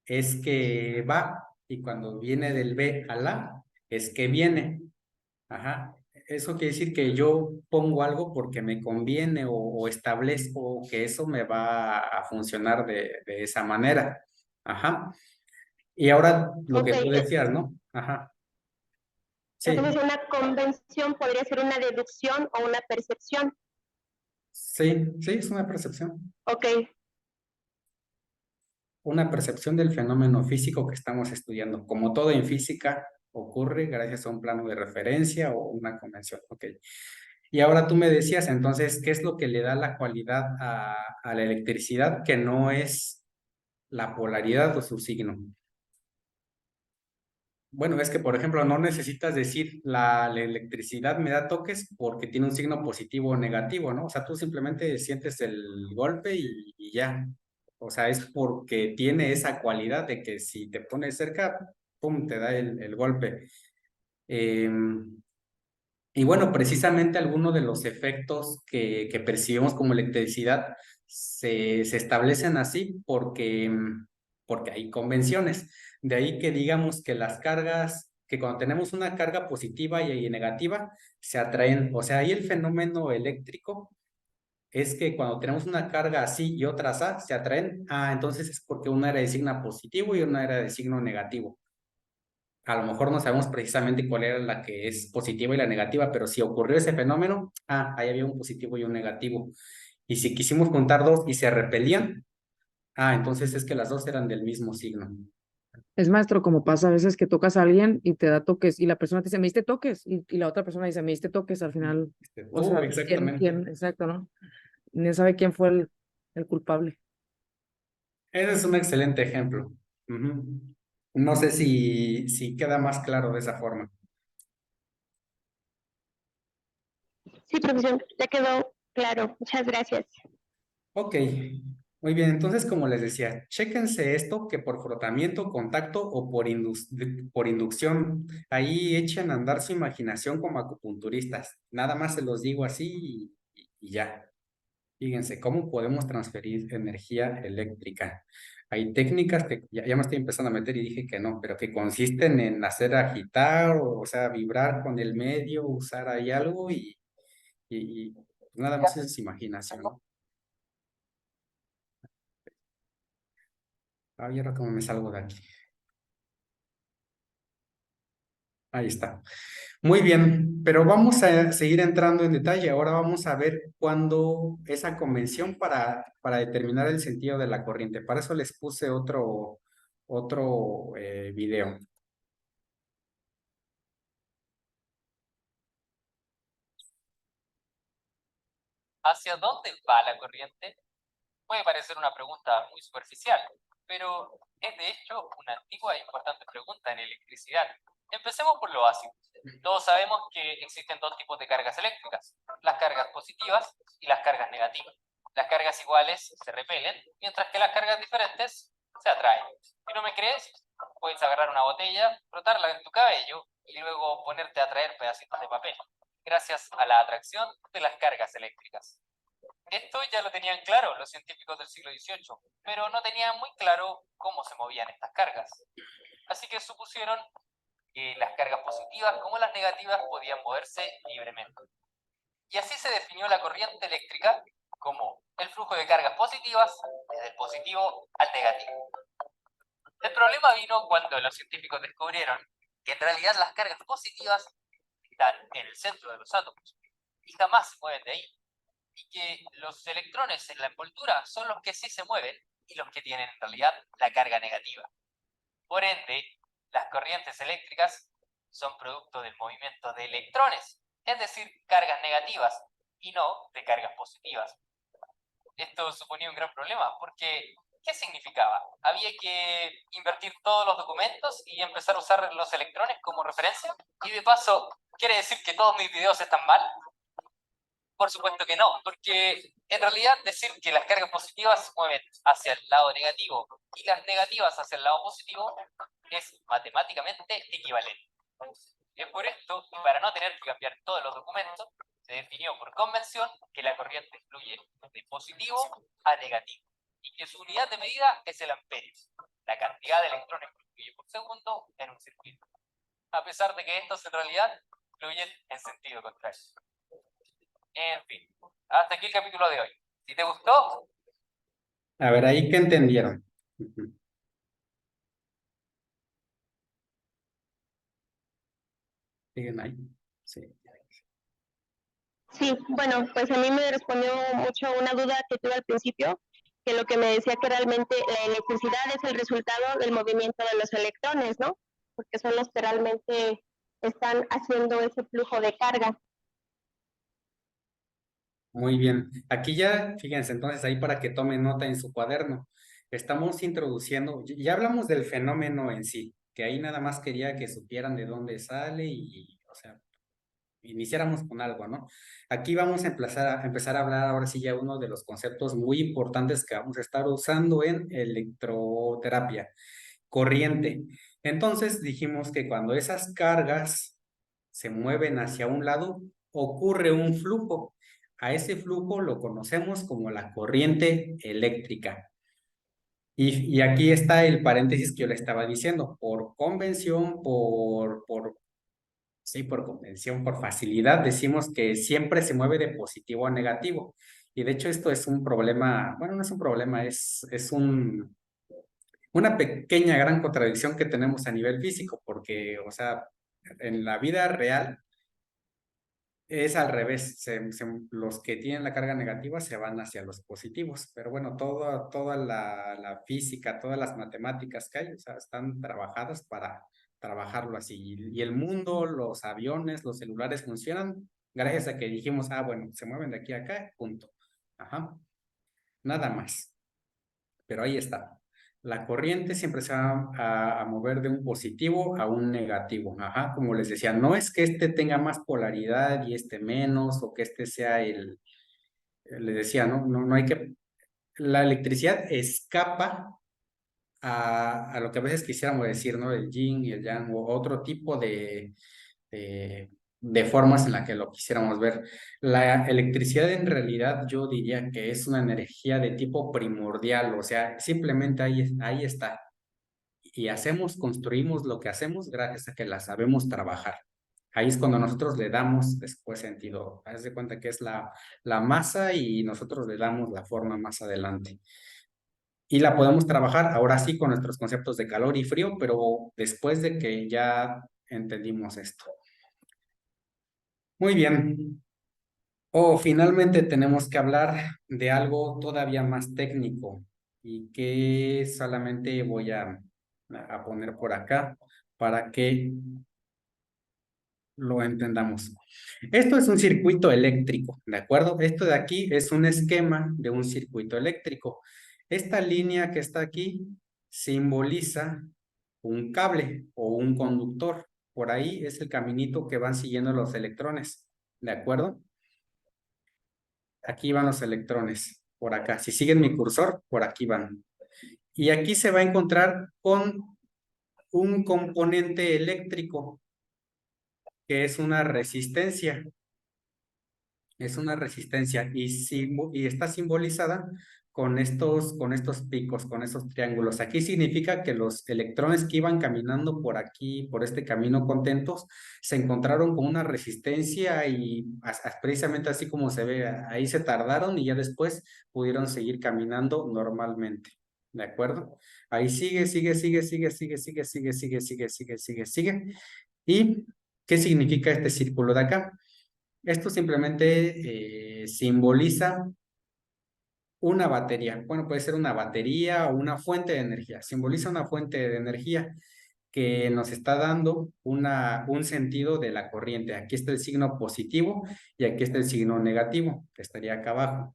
A: es que va, y cuando viene del B al A, es que viene. Ajá. Eso quiere decir que yo pongo algo porque me conviene o establezco que eso me va a funcionar de esa manera. Ajá. Y ahora lo
B: Ok,
A: que tú decías, ¿no? Ajá.
B: entonces
A: Sí,
B: una convención podría ser una deducción o una percepción.
A: sí, es una percepción.
B: Ok,
A: Una percepción del fenómeno físico que estamos estudiando. Como todo en física ocurre gracias a un plano de referencia o una convención. Ok. Y ahora tú me decías, entonces, ¿qué es lo que le da la cualidad a la electricidad que no es la polaridad o su signo? Bueno, es que, por ejemplo, no necesitas decir la electricidad me da toques porque tiene un signo positivo o negativo, ¿no? O sea, tú simplemente sientes el golpe y ya. O sea, es porque tiene esa cualidad de que si te pones cerca, ¡pum!, te da el golpe. Em, Y bueno, precisamente algunos de los efectos que percibimos como electricidad se establecen así porque hay convenciones. De ahí que digamos que las cargas, que cuando tenemos una carga positiva y negativa, se atraen. O sea, ahí el fenómeno eléctrico es que cuando tenemos una carga así y otra así, se atraen. Ah, entonces es porque una era de signo positivo y una era de signo negativo. A lo mejor no sabemos precisamente cuál era la que es positiva y la negativa, pero si ocurrió ese fenómeno, ahí había un positivo y un negativo. Y si quisimos juntar dos y se repelían, entonces es que las dos eran del mismo signo.
F: Es maestro, como pasa a veces que tocas a alguien y te da toques y la persona te dice, me diste toques y la otra persona dice, me diste toques al final, o
A: Tú,
F: sea,
A: exactamente.
F: exacto, ¿no? Ni sabe quién fue el culpable.
A: Ese es un excelente ejemplo. Ujú. No sé si queda más claro de esa forma.
B: sí, profesor, ya quedó claro. Muchas gracias.
A: Ok, muy bien. Entonces, como les decía, chéquense esto que por frotamiento, contacto o por inducción, ahí echen a andar su imaginación como acupunturistas. Nada más se los digo así y ya. Fíjense, ¿cómo podemos transferir energía eléctrica? Hay técnicas que ya me estoy empezando a meter y dije que no, pero que consisten en hacer agitar, o sea, vibrar con el medio, usar ahí algo y nada más es imaginación, ¿no? Ay, ahora cómo me salgo de aquí. Ahí está. Muy bien, pero vamos a seguir entrando en detalle. Ahora vamos a ver cuándo esa convención para determinar el sentido de la corriente. Para eso les puse otro video.
E: ¿Hacia dónde va la corriente? Puede parecer una pregunta muy superficial, pero es de hecho una antigua e importante pregunta en electricidad. Empecemos por lo básico. Todos sabemos que existen dos tipos de cargas eléctricas, las cargas positivas y las cargas negativas. Las cargas iguales se repelen, mientras que las cargas diferentes se atraen. Si no me crees, puedes agarrar una botella, frotarla en tu cabello y luego ponerte a traer pedacitos de papel, gracias a la atracción de las cargas eléctricas. Esto ya lo tenían claro los científicos del siglo XVIII, pero no tenían muy claro cómo se movían estas cargas. Así que supusieron que las cargas positivas como las negativas podían moverse libremente. Y así se definió la corriente eléctrica como el flujo de cargas positivas desde el positivo al negativo. El problema vino cuando los científicos descubrieron que en realidad las cargas positivas están en el centro de los átomos y jamás se mueven de ahí, y que los electrones en la envoltura son los que sí se mueven y los que tienen en realidad la carga negativa. Por ende, las corrientes eléctricas son producto del movimiento de electrones, es decir, cargas negativas, y no de cargas positivas. Esto suponía un gran problema, porque ¿qué significaba? Había que invertir todos los documentos y empezar a usar los electrones como referencia, y de paso, ¿quiere decir que todos mis videos están mal? Por supuesto que no, porque en realidad decir que las cargas positivas se mueven hacia el lado negativo y las negativas hacia el lado positivo es matemáticamente equivalente. Es por esto, y para no tener que cambiar todos los documentos, se definió por convención que la corriente fluye de positivo a negativo y que su unidad de medida es el amperes, la cantidad de electrones que fluye por segundo en un circuito, a pesar de que estos en realidad fluyen en sentido contrario. En fin, hasta aquí el capítulo de hoy. Si te gustó,
A: A ver, ahí que entendieron. ¿Siguen ahí? Sí.
B: Sí, bueno, pues a mí me respondió mucho una duda que tuve al principio, que lo que me decía que realmente la electricidad es el resultado del movimiento de los electrones, ¿no? Porque son los que realmente están haciendo ese flujo de carga.
A: Muy bien. Aquí ya, fíjense, entonces ahí para que tomen nota en su cuaderno, estamos introduciendo, ya hablamos del fenómeno en sí, que ahí nada más quería que supieran de dónde sale y, o sea, iniciáramos con algo, ¿no? Aquí vamos a empezar a hablar ahora sí ya uno de los conceptos muy importantes que vamos a estar usando en electroterapia, corriente. Entonces dijimos que cuando esas cargas se mueven hacia un lado, ocurre un flujo. A ese flujo lo conocemos como la corriente eléctrica. Y aquí está el paréntesis que yo le estaba diciendo, por convención, sí, por convención, por facilidad, decimos que siempre se mueve de positivo a negativo. Y de hecho esto es un problema, bueno, no es un problema, es una pequeña gran contradicción que tenemos a nivel físico, porque, o sea, en la vida real es al revés, los que tienen la carga negativa se van hacia los positivos, pero bueno, toda la física, todas las matemáticas que hay, o sea, están trabajadas para trabajarlo así. Y el mundo, los aviones, los celulares funcionan gracias a que dijimos, ah, bueno, se mueven de aquí a acá, punto. Ajá, nada más. Pero ahí está. La corriente siempre se va a mover de un positivo a un negativo. Ajá, como les decía, no es que este tenga más polaridad y este menos, o que este sea les decía, no hay que, la electricidad escapa a lo que a veces quisiéramos decir, ¿no? El yin y el yang, o otro tipo de de formas en las que lo quisiéramos ver. La electricidad en realidad yo diría que es una energía de tipo primordial, o sea, simplemente ahí está. Y construimos lo que hacemos gracias a que la sabemos trabajar. Ahí es cuando nosotros le damos después sentido. Haz de cuenta que es la masa y nosotros le damos la forma más adelante. Y la podemos trabajar ahora sí con nuestros conceptos de calor y frío, pero después de que ya entendimos esto. Muy bien. Finalmente tenemos que hablar de algo todavía más técnico y que solamente voy a poner por acá para que lo entendamos. Esto es un circuito eléctrico, ¿de acuerdo? Esto de aquí es un esquema de un circuito eléctrico. Esta línea que está aquí simboliza un cable o un conductor. Por ahí es el caminito que van siguiendo los electrones, ¿de acuerdo? Aquí van los electrones, por acá. Si siguen mi cursor, por aquí van. Y aquí se va a encontrar con un componente eléctrico que es una resistencia. Es una resistencia y está simbolizada con estos picos, con esos triángulos. Aquí significa que los electrones que iban caminando por aquí, por este camino contentos, se encontraron con una resistencia y precisamente así como se ve, ahí se tardaron y ya después pudieron seguir caminando normalmente. ¿De acuerdo? Ahí sigue. ¿Y qué significa este círculo de acá? Esto simplemente simboliza una batería. Bueno, puede ser una batería o una fuente de energía. Simboliza una fuente de energía que nos está dando un sentido de la corriente. Aquí está el signo positivo y aquí está el signo negativo, que estaría acá abajo.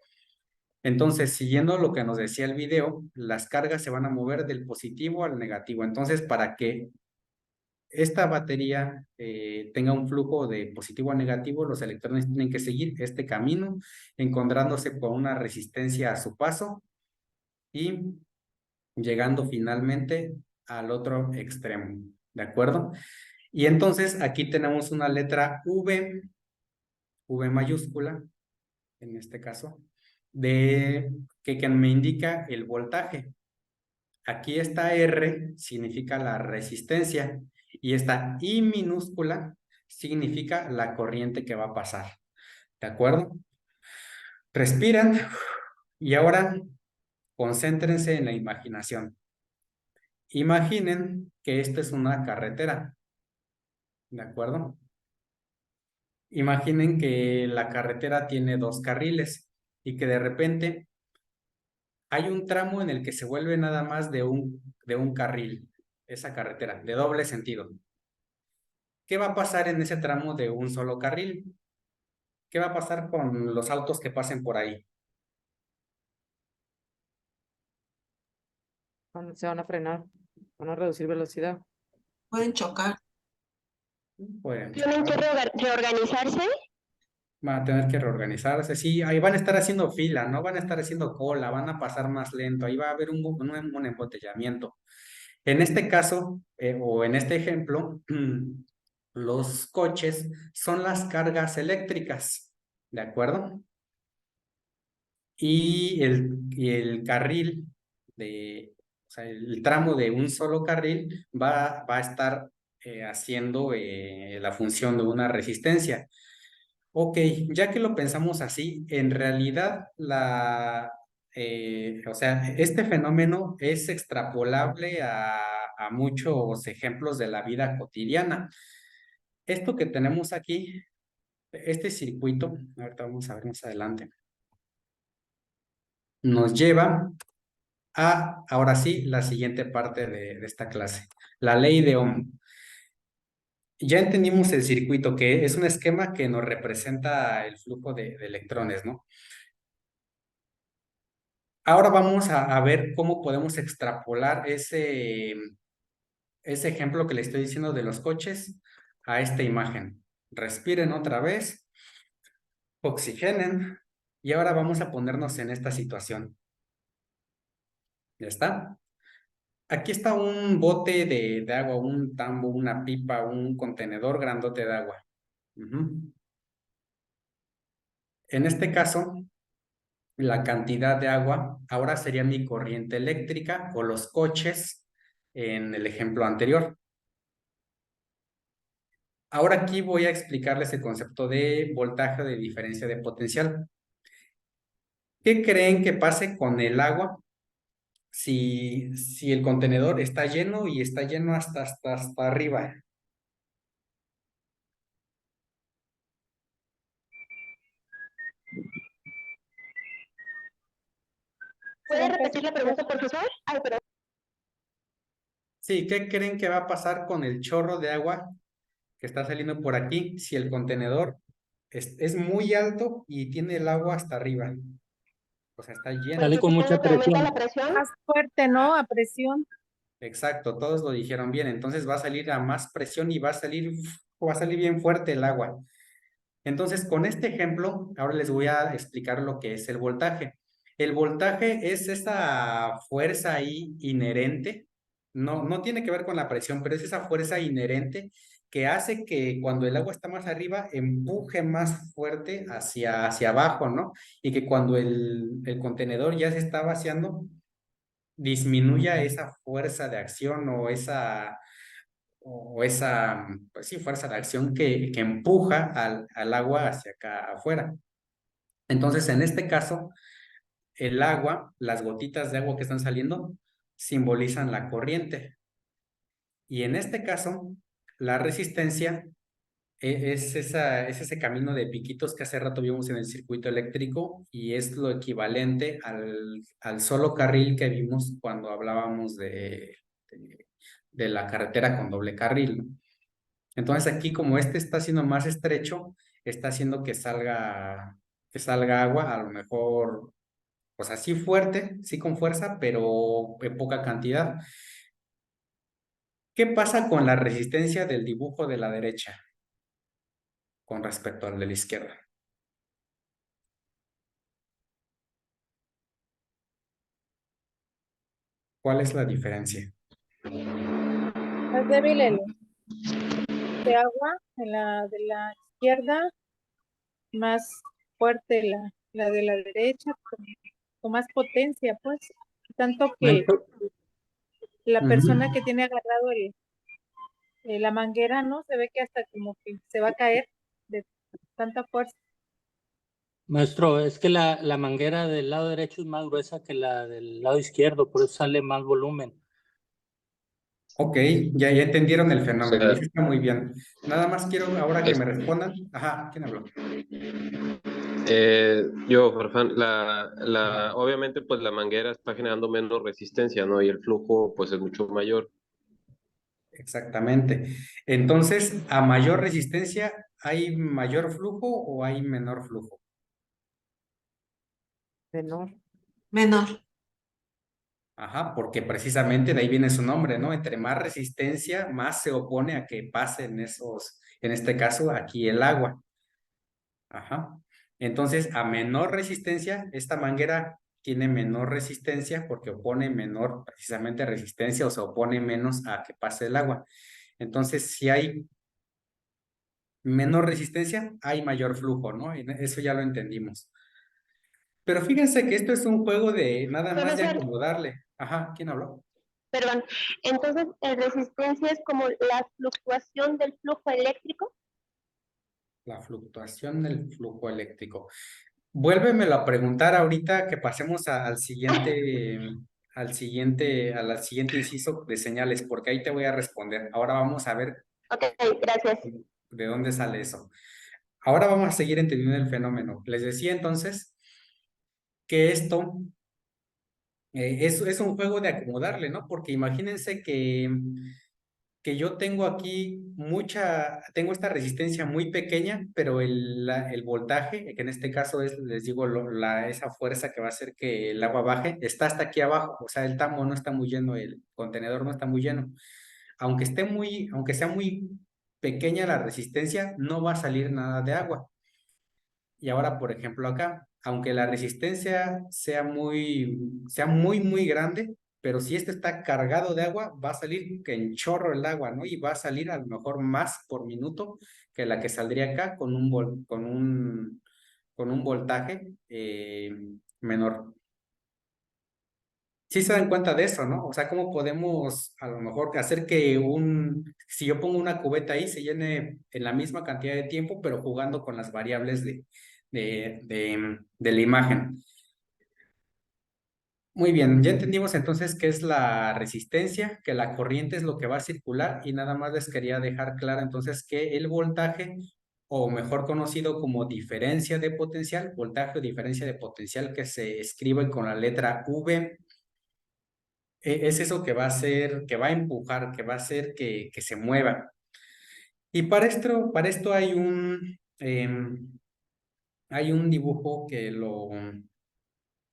A: Entonces, siguiendo lo que nos decía el video, las cargas se van a mover del positivo al negativo. Entonces, para que esta batería tenga un flujo de positivo a negativo, los electrones tienen que seguir este camino, encontrándose con una resistencia a su paso y llegando finalmente al otro extremo, ¿de acuerdo? Y entonces aquí tenemos una letra V mayúscula, en este caso, que me indica el voltaje. Aquí esta R significa la resistencia y esta I minúscula significa la corriente que va a pasar. ¿De acuerdo? Respiran y ahora concéntrense en la imaginación. Imaginen que esta es una carretera. ¿De acuerdo? Imaginen que la carretera tiene 2 carriles y que de repente hay un tramo en el que se vuelve nada más de un carril, esa carretera, de doble sentido. ¿Qué va a pasar en ese tramo de un solo carril? ¿Qué va a pasar con los autos que pasen por ahí?
F: Se van a frenar, van a reducir velocidad.
G: Pueden chocar.
A: Pues,
B: ¿Tienen que reorganizarse?
A: van a tener que reorganizarse. Sí, ahí van a estar haciendo fila, no van a estar haciendo cola, van a pasar más lento. Ahí va a haber un embotellamiento. En este caso, o en este ejemplo, los coches son las cargas eléctricas, ¿de acuerdo? Y el carril, o sea, el tramo de un solo carril va a estar haciendo la función de una resistencia. Ok, ya que lo pensamos así, en realidad o sea, este fenómeno es extrapolable a muchos ejemplos de la vida cotidiana. Esto que tenemos aquí, este circuito, ahorita vamos a ver más adelante, nos lleva a, ahora sí, la siguiente parte de esta clase, la ley de Ohm. Ya entendimos el circuito, que es un esquema que nos representa el flujo de electrones, ¿no? Ahora vamos a ver cómo podemos extrapolar ese ejemplo que le estoy diciendo de los coches a esta imagen. Respiren otra vez, oxigenen y ahora vamos a ponernos en esta situación. ¿Ya está? Aquí está un bote de agua, un tambo, una pipa, un contenedor grandote de agua. Ujú. En este caso, la cantidad de agua ahora sería mi corriente eléctrica o los coches en el ejemplo anterior. Ahora aquí voy a explicarles el concepto de voltaje de diferencia de potencial. ¿Qué creen que pase con el agua si el contenedor está lleno y está lleno hasta arriba?
B: ¿Puede repetir la pregunta, profesor? Ay, perdón.
A: Sí, ¿qué creen que va a pasar con el chorro de agua que está saliendo por aquí si el contenedor es muy alto y tiene el agua hasta arriba? O sea, está lleno.
C: Sale con mucha
B: ¿Que aumenta la
C: presión.
B: presión?
G: Más fuerte, ¿no? A presión.
A: Exacto, todos lo dijeron bien. Entonces va a salir a más presión y va a salir bien fuerte el agua. Entonces, con este ejemplo, ahora les voy a explicar lo que es el voltaje. El voltaje es esa fuerza ahí inherente, no tiene que ver con la presión, pero es esa fuerza inherente que hace que cuando el agua está más arriba, empuje más fuerte hacia abajo, ¿no? Y que cuando el contenedor ya se está vaciando, disminuya esa fuerza de acción o esa pues sí, fuerza de acción que empuja al agua hacia acá afuera. Entonces, en este caso, el agua, las gotitas de agua que están saliendo, simbolizan la corriente. Y en este caso, la resistencia es ese camino de piquitos que hace rato vimos en el circuito eléctrico y es lo equivalente al solo carril que vimos cuando hablábamos de la carretera con doble carril, ¿no? Entonces aquí como este está siendo más estrecho, está haciendo que salga agua, a lo mejor, pues así fuerte, sí con fuerza, pero en poca cantidad. ¿Qué pasa con la resistencia del dibujo de la derecha con respecto al de la izquierda? ¿Cuál es la diferencia?
G: Más débil el de agua, en la de la izquierda, más fuerte la de la derecha, con más potencia, pues. Tanto que
C: Maestro,
G: la
A: Ujú.
G: persona que tiene agarrado la manguera, ¿no? Se ve que hasta como que se va a caer de tanta fuerza.
C: maestro, es que la manguera del lado derecho es más gruesa que la del lado izquierdo, por eso sale más volumen.
A: Ok, ya entendieron el
H: O
A: fenómeno y
H: sea,
A: eso está muy bien. Nada más quiero ahora que me respondan. Ajá, ¿quién habló?
H: yo, Farfán,
A: Ajá.
H: obviamente pues la manguera está generando menos resistencia, ¿no? Y el flujo pues es mucho mayor.
A: Exactamente. Entonces, ¿a mayor resistencia hay mayor flujo o hay menor flujo?
F: Menor.
I: Menor.
A: Ajá, porque precisamente de ahí viene su nombre, ¿no? Entre más resistencia, más se opone a que pasen en este caso, aquí el agua. Ajá. Entonces, a menor resistencia, esta manguera tiene menor resistencia porque opone menor precisamente resistencia o se opone menos a que pase el agua. Entonces, si hay menor resistencia, hay mayor flujo, ¿no? Y eso ya lo entendimos. Pero fíjense que esto es un juego de nada más de
B: Profesor,
A: acomodarle. Ajá, ¿quién habló?
B: perdón. Entonces, resistencia es como la fluctuación del flujo eléctrico.
A: La fluctuación del flujo eléctrico. Vuélvemelo a preguntar ahorita que pasemos al siguiente inciso de señales, porque ahí te voy a responder. Ahora vamos a ver
B: Ok, gracias.
A: de dónde sale eso. Ahora vamos a seguir entendiendo el fenómeno. Les decía entonces que esto es un juego de acomodarle, ¿no? Porque imagínense que yo tengo aquí tengo esta resistencia muy pequeña, pero el voltaje, que en este caso es, les digo, esa fuerza que va a hacer que el agua baje, está hasta aquí abajo, o sea, el tambo no está muy lleno, el contenedor no está muy lleno. Aunque sea muy pequeña la resistencia, no va a salir nada de agua. Y ahora, por ejemplo, acá, aunque la resistencia sea muy, muy grande, pero si este está cargado de agua, va a salir que en chorro el agua, ¿no? Y va a salir a lo mejor más por minuto que la que saldría acá con un voltaje menor. Sí se dan cuenta de eso, ¿no? O sea, cómo podemos a lo mejor hacer que si yo pongo una cubeta ahí, se llene en la misma cantidad de tiempo, pero jugando con las variables de la imagen. Muy bien, ya entendimos entonces qué es la resistencia, que la corriente es lo que va a circular y nada más les quería dejar claro entonces que el voltaje, o mejor conocido como diferencia de potencial, voltaje o diferencia de potencial que se escribe con la letra V, es eso que va a hacer, que va a empujar, que va a hacer que se mueva. Y para esto hay un dibujo que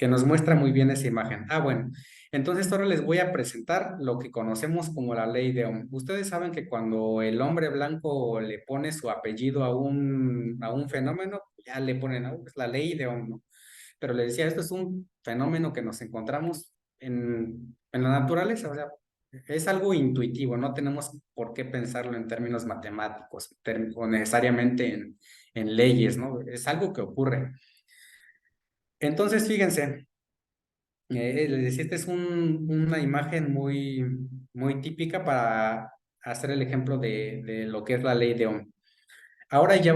A: nos muestra muy bien esa imagen. Ah, bueno, entonces ahora les voy a presentar lo que conocemos como la ley de Ohm. Ustedes saben que cuando el hombre blanco le pone su apellido a un fenómeno, ya le ponen, es la ley de Ohm, ¿no? Pero les decía, esto es un fenómeno que nos encontramos en la naturaleza, o sea, es algo intuitivo, no tenemos por qué pensarlo en términos matemáticos o necesariamente en leyes, ¿no? Es algo que ocurre. Entonces, fíjense, les decía, esta es una imagen muy típica para hacer el ejemplo de lo que es la ley de Ohm. Ahora ya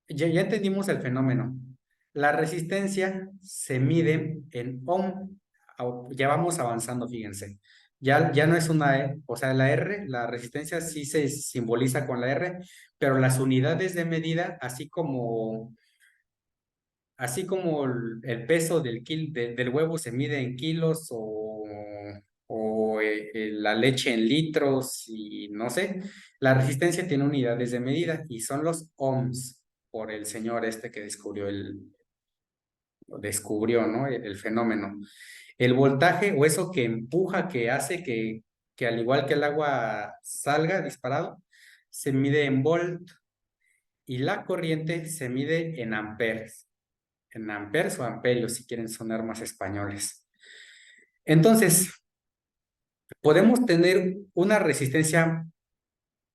A: entendimos el fenómeno. La resistencia se mide en ohm. Ya vamos avanzando, fíjense. Ya no es una E, o sea, la R, la resistencia sí se simboliza con la R, pero las unidades de medida, así como el peso del huevo se mide en kilos o la leche en litros y no sé, la resistencia tiene unidades de medida y son los ohms por el señor este que descubrió, ¿no? El fenómeno. El voltaje o eso que empuja, que hace que al igual que el agua salga disparado, se mide en volt y la corriente se mide en amperes o amperios, si quieren sonar más españoles. Entonces, podemos tener una resistencia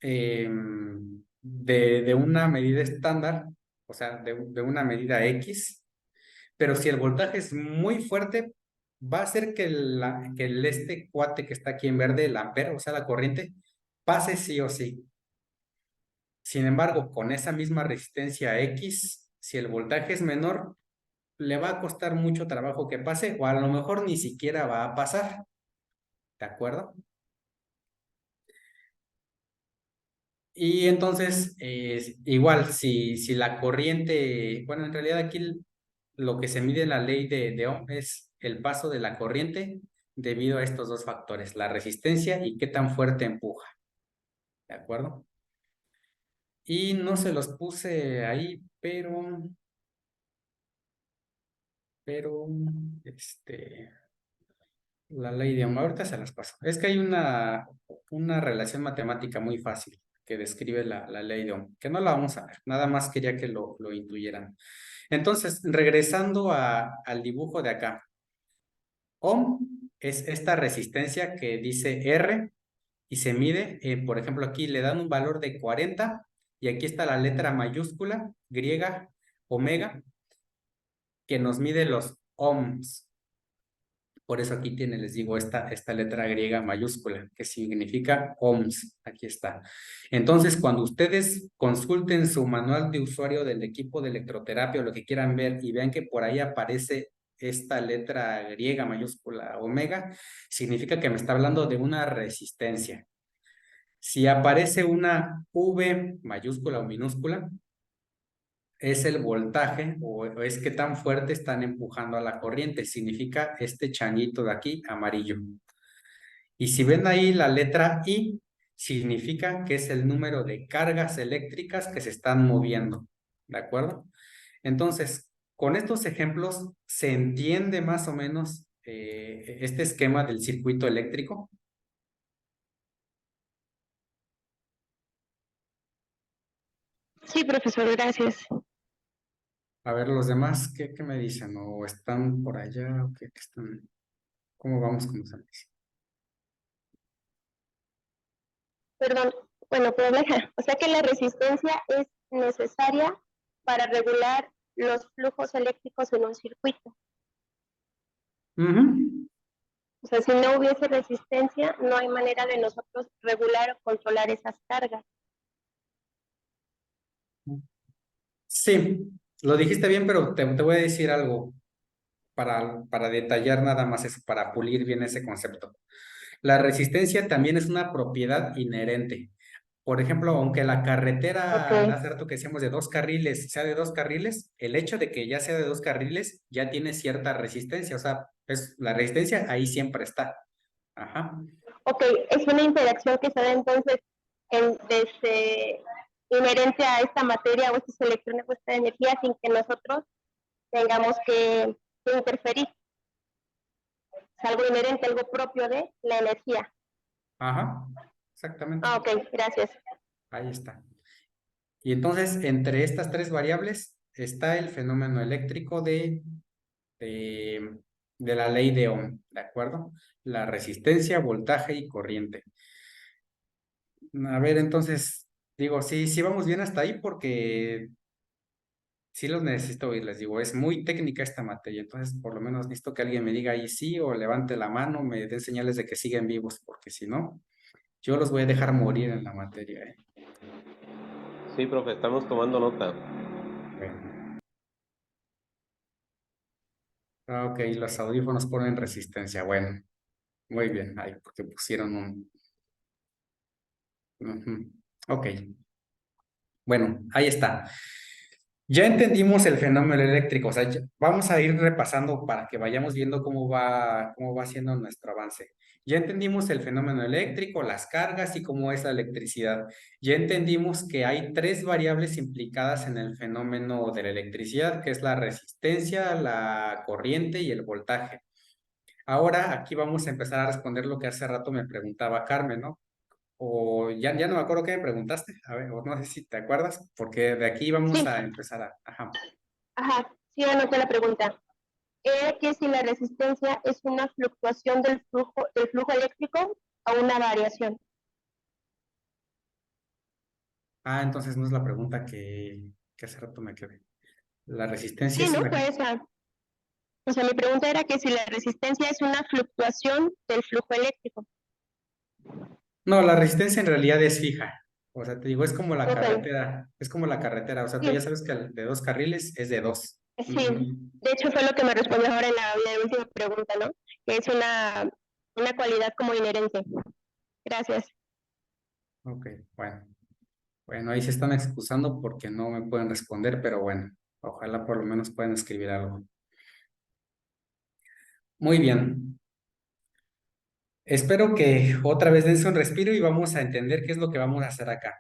A: de una medida estándar, o sea, de una medida X, pero si el voltaje es muy fuerte, va a hacer que este cuate que está aquí en verde, el ampere, o sea, la corriente, pase sí o sí. Sin embargo, con esa misma resistencia X, si el voltaje es menor, le va a costar mucho trabajo que pase o a lo mejor ni siquiera va a pasar. ¿De acuerdo? Y entonces, igual, si la corriente, bueno, en realidad aquí lo que se mide en la ley de Ohm es el paso de la corriente debido a estos dos factores, la resistencia y qué tan fuerte empuja. ¿De acuerdo? Y no se los puse ahí, pero, la ley de Ohm, ahorita se las paso. Es que hay una relación matemática muy fácil que describe la ley de Ohm, que no la vamos a ver, nada más quería que lo intuyeran. Entonces, regresando al dibujo de acá, Ohm es esta resistencia que dice R y se mide, por ejemplo, aquí le dan un valor de 40 y aquí está la letra mayúscula griega omega que nos mide los ohms. Por eso aquí tiene, les digo, esta letra griega mayúscula, que significa ohms. Aquí está. Entonces, cuando ustedes consulten su manual de usuario del equipo de electroterapia o lo que quieran ver y vean que por ahí aparece esta letra griega mayúscula omega, significa que me está hablando de una resistencia. Si aparece una V mayúscula o minúscula, es el voltaje o es qué tan fuerte están empujando a la corriente. Significa este changuito de aquí, amarillo. Y si ven ahí la letra I, significa que es el número de cargas eléctricas que se están moviendo. ¿De acuerdo? Entonces, con estos ejemplos se entiende más o menos este esquema del circuito eléctrico.
B: Sí, profesor, gracias.
A: A ver, los demás, ¿qué me dicen? ¿O están por allá? ¿O qué están? ¿Cómo vamos con los análisis?
B: Perdón, bueno, pero o sea que la resistencia es necesaria para regular los flujos eléctricos en un circuito.
A: Ujú.
B: O sea, si no hubiese resistencia, no hay manera de nosotros regular o controlar esas cargas.
A: Sí, lo dijiste bien, pero te voy a decir algo para detallar nada más eso, para pulir bien ese concepto. La resistencia también es una propiedad inherente. Por ejemplo, aunque la carretera,
B: Ok,
A: hace rato que decíamos de 2 carriles, sea de 2 carriles, el hecho de que ya sea de 2 carriles ya tiene cierta resistencia, o sea, la resistencia ahí siempre está. Ajá.
B: ok, es una interacción que se da entonces desde inherente a esta materia o estos electrones o esta energía sin que nosotros tengamos que interferir. Es algo inherente, algo propio de la energía.
A: Ajá, exactamente.
B: Ah, ok, gracias.
A: Ahí está. Y entonces, entre estas tres variables está el fenómeno eléctrico de, de la ley de Ohm, ¿de acuerdo? La resistencia, voltaje y corriente. A ver, entonces, digo, sí vamos bien hasta ahí porque sí los necesito oír, les digo, es muy técnica esta materia, entonces por lo menos necesito que alguien me diga ahí sí o levante la mano, me den señales de que siguen vivos, porque si no, yo los voy a dejar morir en la materia, ¿eh?
H: Sí, profe, estamos tomando nota.
A: Bueno. Ok, los audífonos ponen resistencia, bueno, muy bien, ahí porque pusieron un... Ujú. Ok, bueno, ahí está. Ya entendimos el fenómeno eléctrico, o sea, vamos a ir repasando para que vayamos viendo cómo va siendo nuestro avance. Ya entendimos el fenómeno eléctrico, las cargas y cómo es la electricidad. Ya entendimos que hay tres variables implicadas en el fenómeno de la electricidad, que es la resistencia, la corriente y el voltaje. Ahora aquí vamos a empezar a responder lo que hace rato me preguntaba Carmen, ¿no? O ya no me acuerdo qué me preguntaste, a ver, o no sé si te acuerdas, porque de aquí vamos
B: Sí,
A: a empezar a... Ajá.
B: ajá, sí anoté la pregunta. Que si la resistencia es una fluctuación del flujo eléctrico o una variación.
A: Ah, entonces no es la pregunta que hace rato me quedé. La resistencia
B: Sí,
A: es
B: ¿no?
A: una...
B: Fue esa. O sea, mi pregunta era que si la resistencia es una fluctuación del flujo eléctrico.
A: No, la resistencia en realidad es fija. O sea, te digo, es como la
B: Ok,
A: carretera, es como la carretera. O sea, tú ya
B: sí,
A: sabes que el de 2 carriles es de 2.
B: sí. De hecho, fue lo que me respondió ahora en la última pregunta, ¿no? Que es una cualidad como inherente. Gracias.
A: Ok, bueno. Bueno, ahí se están excusando porque no me pueden responder, pero bueno, ojalá por lo menos puedan escribir algo. Muy bien. Espero que otra vez dense un respiro y vamos a entender qué es lo que vamos a hacer acá.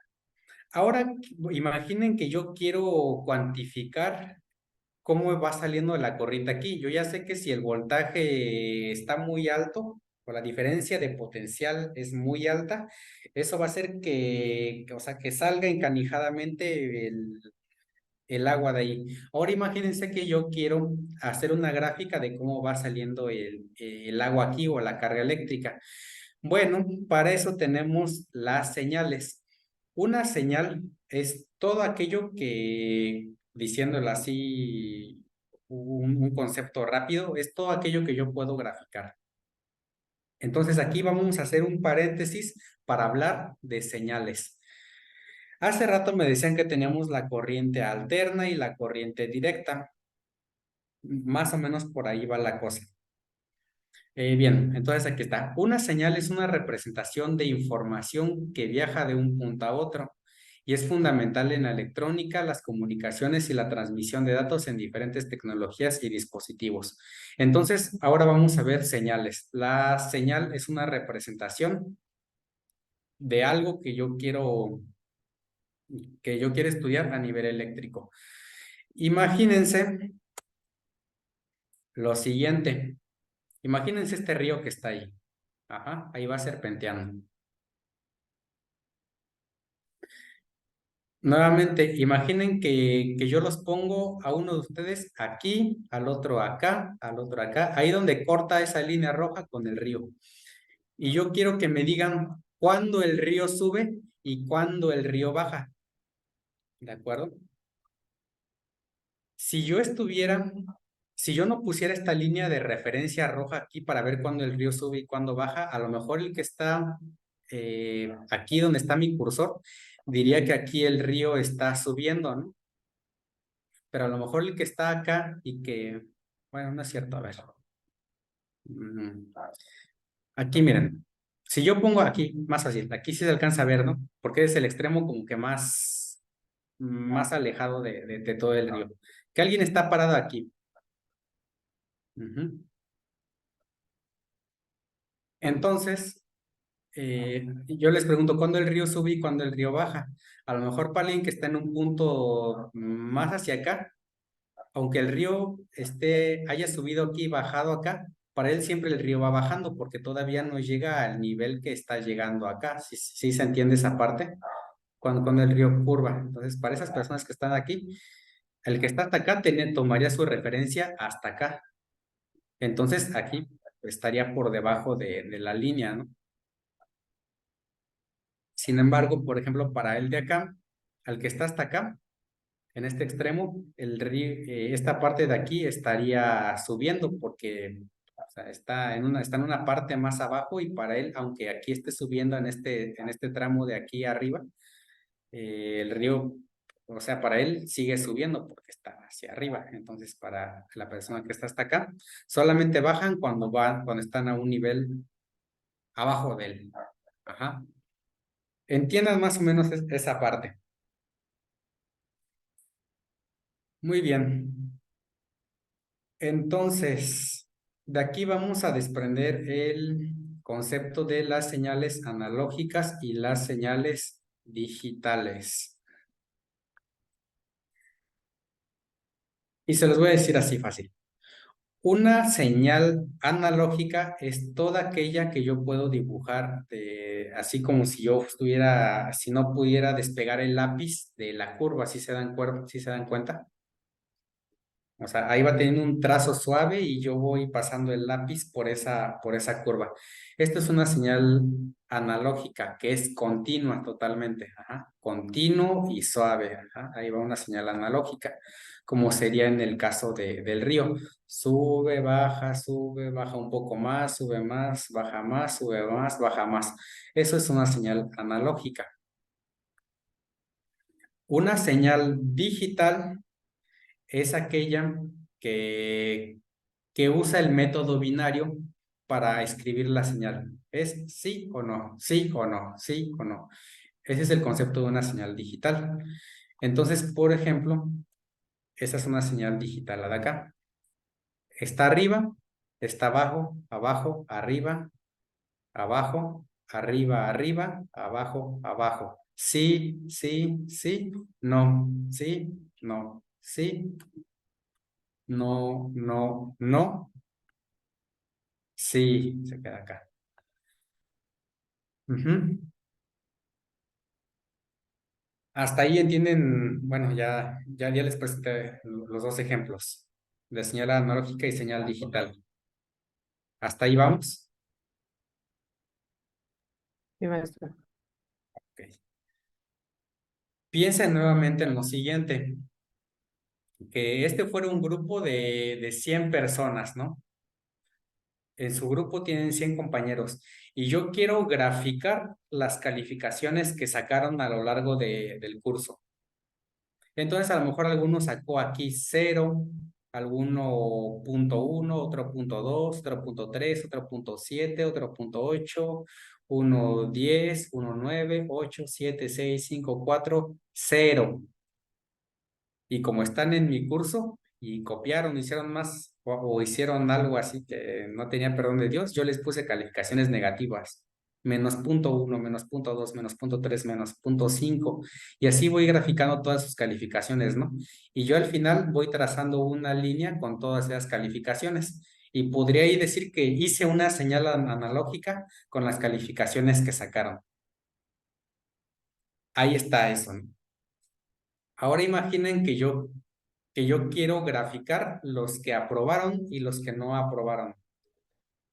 A: Ahora, imaginen que yo quiero cuantificar cómo va saliendo la corriente aquí. Yo ya sé que si el voltaje está muy alto o la diferencia de potencial es muy alta, eso va a hacer o sea, que salga encanijadamente el agua de ahí. Ahora imagínense que yo quiero hacer una gráfica de cómo va saliendo el agua aquí o la carga eléctrica. Bueno, para eso tenemos las señales. Una señal es todo aquello que, diciéndolo así, un concepto rápido, es todo aquello que yo puedo graficar. Entonces aquí vamos a hacer un paréntesis para hablar de señales. Hace rato me decían que teníamos la corriente alterna y la corriente directa. Más o menos por ahí va la cosa. Bien, entonces aquí está. Una señal es una representación de información que viaja de un punto a otro y es fundamental en la electrónica, las comunicaciones y la transmisión de datos en diferentes tecnologías y dispositivos. Entonces, ahora vamos a ver señales. La señal es una representación de algo que yo quiero estudiar a nivel eléctrico. Imagínense lo siguiente. Imagínense este río que está ahí. Ajá, ahí va serpenteando. Nuevamente, imaginen que yo los pongo a uno de ustedes aquí, al otro acá, al otro acá, ahí donde corta esa línea roja con el río. Y yo quiero que me digan cuándo el río sube y cuándo el río baja. ¿De acuerdo? Si yo estuviera, si yo no pusiera esta línea de referencia roja aquí para ver cuándo el río sube y cuándo baja, a lo mejor el que está aquí donde está mi cursor, diría que aquí el río está subiendo, ¿no? Pero a lo mejor el que está acá y que, bueno, no es cierto, a ver. Aquí miren, si yo pongo aquí, más fácil, aquí sí se alcanza a ver, ¿no? Porque es el extremo como que más alejado de todo el río. Que alguien está parado aquí. Entonces, yo les pregunto, ¿cuándo el río sube y cuándo el río baja? A lo mejor para alguien que está en un punto más hacia acá, aunque el río haya subido aquí y bajado acá, para él siempre el río va bajando porque todavía no llega al nivel que está llegando acá. ¿Sí se entiende esa parte? Cuando el río curva. Entonces, para esas personas que están aquí, el que está hasta acá tomaría su referencia hasta acá. Entonces, aquí estaría por debajo de la línea, ¿no? Sin embargo, por ejemplo, para el de acá, al que está hasta acá, en este extremo, el río, esta parte de aquí estaría subiendo porque o sea, está en una parte más abajo y para él, aunque aquí esté subiendo en este tramo de aquí arriba, el río, o sea, para él sigue subiendo porque está hacia arriba. Entonces, para la persona que está hasta acá, solamente bajan cuando están a un nivel abajo de él. Ajá. Entiendan más o menos esa parte. Muy bien. Entonces, de aquí vamos a desprender el concepto de las señales analógicas y las señales digitales. Y se los voy a decir así fácil. Una señal analógica es toda aquella que yo puedo dibujar, así como si si no pudiera despegar el lápiz de la curva, ¿sí se dan cuenta? O sea, ahí va teniendo un trazo suave y yo voy pasando el lápiz por esa curva. Esto es una señal analógica que es continua totalmente. Ajá. Continuo y suave. Ajá. Ahí va una señal analógica, como sería en el caso del río. Sube, baja un poco más, sube más, baja más. Eso es una señal analógica. Una señal digital es aquella que usa el método binario para escribir la señal. ¿Es sí o no? Sí o no, sí o no. Ese es el concepto de una señal digital. Entonces, por ejemplo, esa es una señal digital, la de acá. Está arriba, está abajo, abajo, arriba, abajo, arriba, arriba, abajo, abajo. Sí, sí, sí, no, sí, no, sí, no, no, no. Sí, se queda acá. Hasta ahí entienden, bueno, ya les presenté los dos ejemplos de señal analógica y señal digital. ¿Hasta ahí vamos?
F: Sí, maestro.
A: Ok. Piensen nuevamente en lo siguiente, que este fuera un grupo de 100 personas, ¿no? En su grupo tienen 100 compañeros y yo quiero graficar las calificaciones que sacaron a lo largo del curso. Entonces, a lo mejor alguno sacó aquí 0, alguno 0.1, otro 0.2, otro 0.3, otro 0.7, otro 0.8, uno 10, uno 9, 8, 7, 6, 5, 4, 0. Y como están en mi curso y copiaron, hicieron más o hicieron algo así que no tenía perdón de Dios, yo les puse calificaciones negativas. Menos 0.1, menos 0.2, menos 0.3, menos 0.5. Y así voy graficando todas sus calificaciones, ¿no? Y yo al final voy trazando una línea con todas esas calificaciones. Y podría ahí decir que hice una señal analógica con las calificaciones que sacaron. Ahí está eso, ¿no? Ahora imaginen que yo quiero graficar los que aprobaron y los que no aprobaron.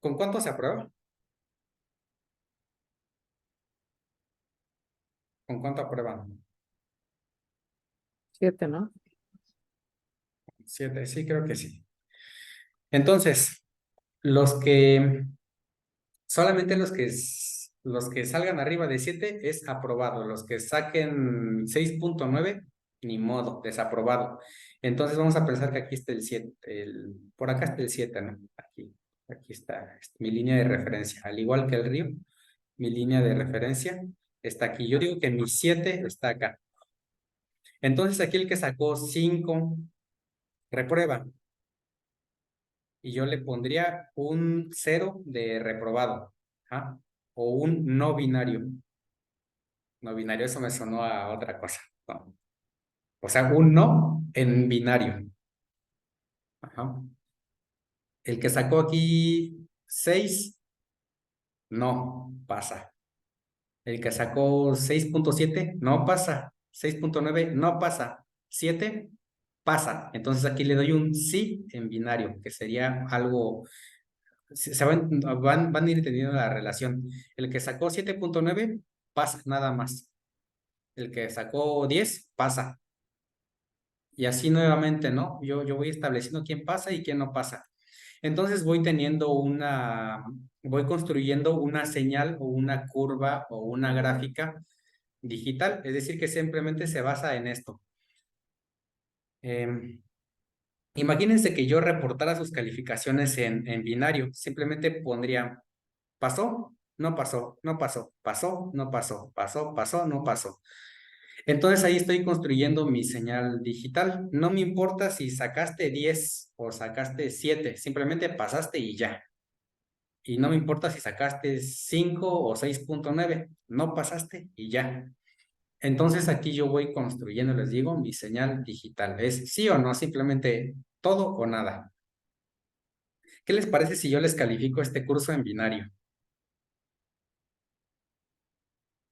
A: ¿Con cuánto se aprueba? ¿Con cuánto aprueban?
F: 7, ¿no?
A: 7, sí, creo que sí. Entonces, los que, solamente los que salgan arriba de 7 es aprobado. Los que saquen 6.9, ni modo, desaprobado. Entonces vamos a pensar que aquí está el 7, por acá está el 7, ¿no? Aquí está mi línea de referencia. Al igual que el río, mi línea de referencia está aquí. Yo digo que mi 7 está acá. Entonces aquí el que sacó 5 reprueba. Y yo le pondría un 0 de reprobado. ¿Ah? O un no binario. No binario, eso me sonó a otra cosa. No. O sea, un no en binario. Ajá. El que sacó aquí 6, no pasa. El que sacó 6.7, no pasa. 6.9, no pasa. 7, pasa. Entonces aquí le doy un sí en binario, que sería algo, van a ir entendiendo la relación. El que sacó 7.9, pasa, nada más. El que sacó 10, pasa. Y así nuevamente, ¿no? Yo voy estableciendo quién pasa y quién no pasa. Entonces voy construyendo una señal o una curva o una gráfica digital, es decir, que simplemente se basa en esto. Imagínense que yo reportara sus calificaciones en binario, simplemente pondría, ¿pasó? No pasó, no pasó, pasó, no pasó, pasó, pasó, no pasó. Entonces ahí estoy construyendo mi señal digital. No me importa si sacaste 10 o sacaste 7, simplemente pasaste y ya. Y no me importa si sacaste 5 o 6.9, no pasaste y ya. Entonces aquí yo voy construyendo, les digo, mi señal digital. Es sí o no, simplemente todo o nada. ¿Qué les parece si yo les califico este curso en binario?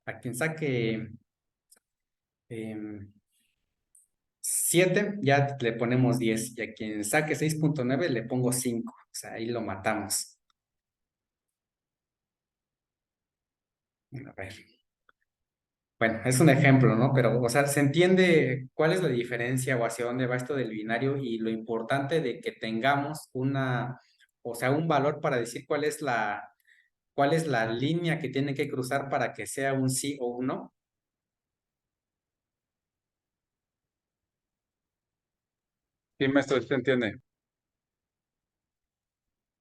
A: A quien saque 7, ya le ponemos 10. Y a quien saque 6.9 le pongo 5. O sea, ahí lo matamos. A ver. Bueno, es un ejemplo, ¿no? Pero, o sea, se entiende cuál es la diferencia o hacia dónde va esto del binario y lo importante de que tengamos o sea, un valor para decir cuál es la línea que tiene que cruzar para que sea un sí o un no.
D: Sí, maestro, ¿usted entiende?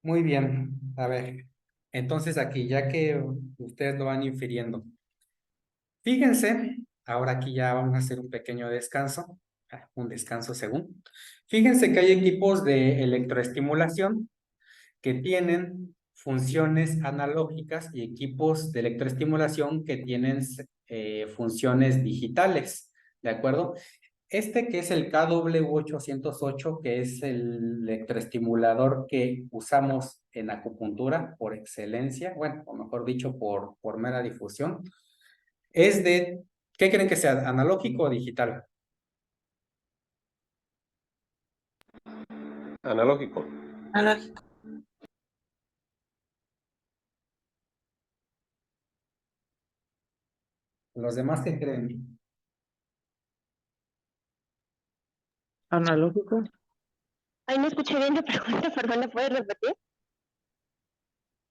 A: Muy bien, a ver. Entonces aquí, ya que ustedes lo van infiriendo, fíjense, ahora aquí ya vamos a hacer un pequeño descanso, un descanso según. Fíjense que hay equipos de electroestimulación que tienen funciones analógicas y equipos de electroestimulación que tienen funciones digitales, ¿de acuerdo? Este que es el KW808, que es el electroestimulador que usamos en acupuntura por excelencia, bueno, o mejor dicho, por mera difusión, es de, ¿qué creen que sea? ¿Analógico o digital?
H: Analógico.
I: Analógico.
A: ¿Los demás qué creen?
F: Analógico.
B: Ay, no escuché bien la pregunta, perdón, ¿la puedes repetir?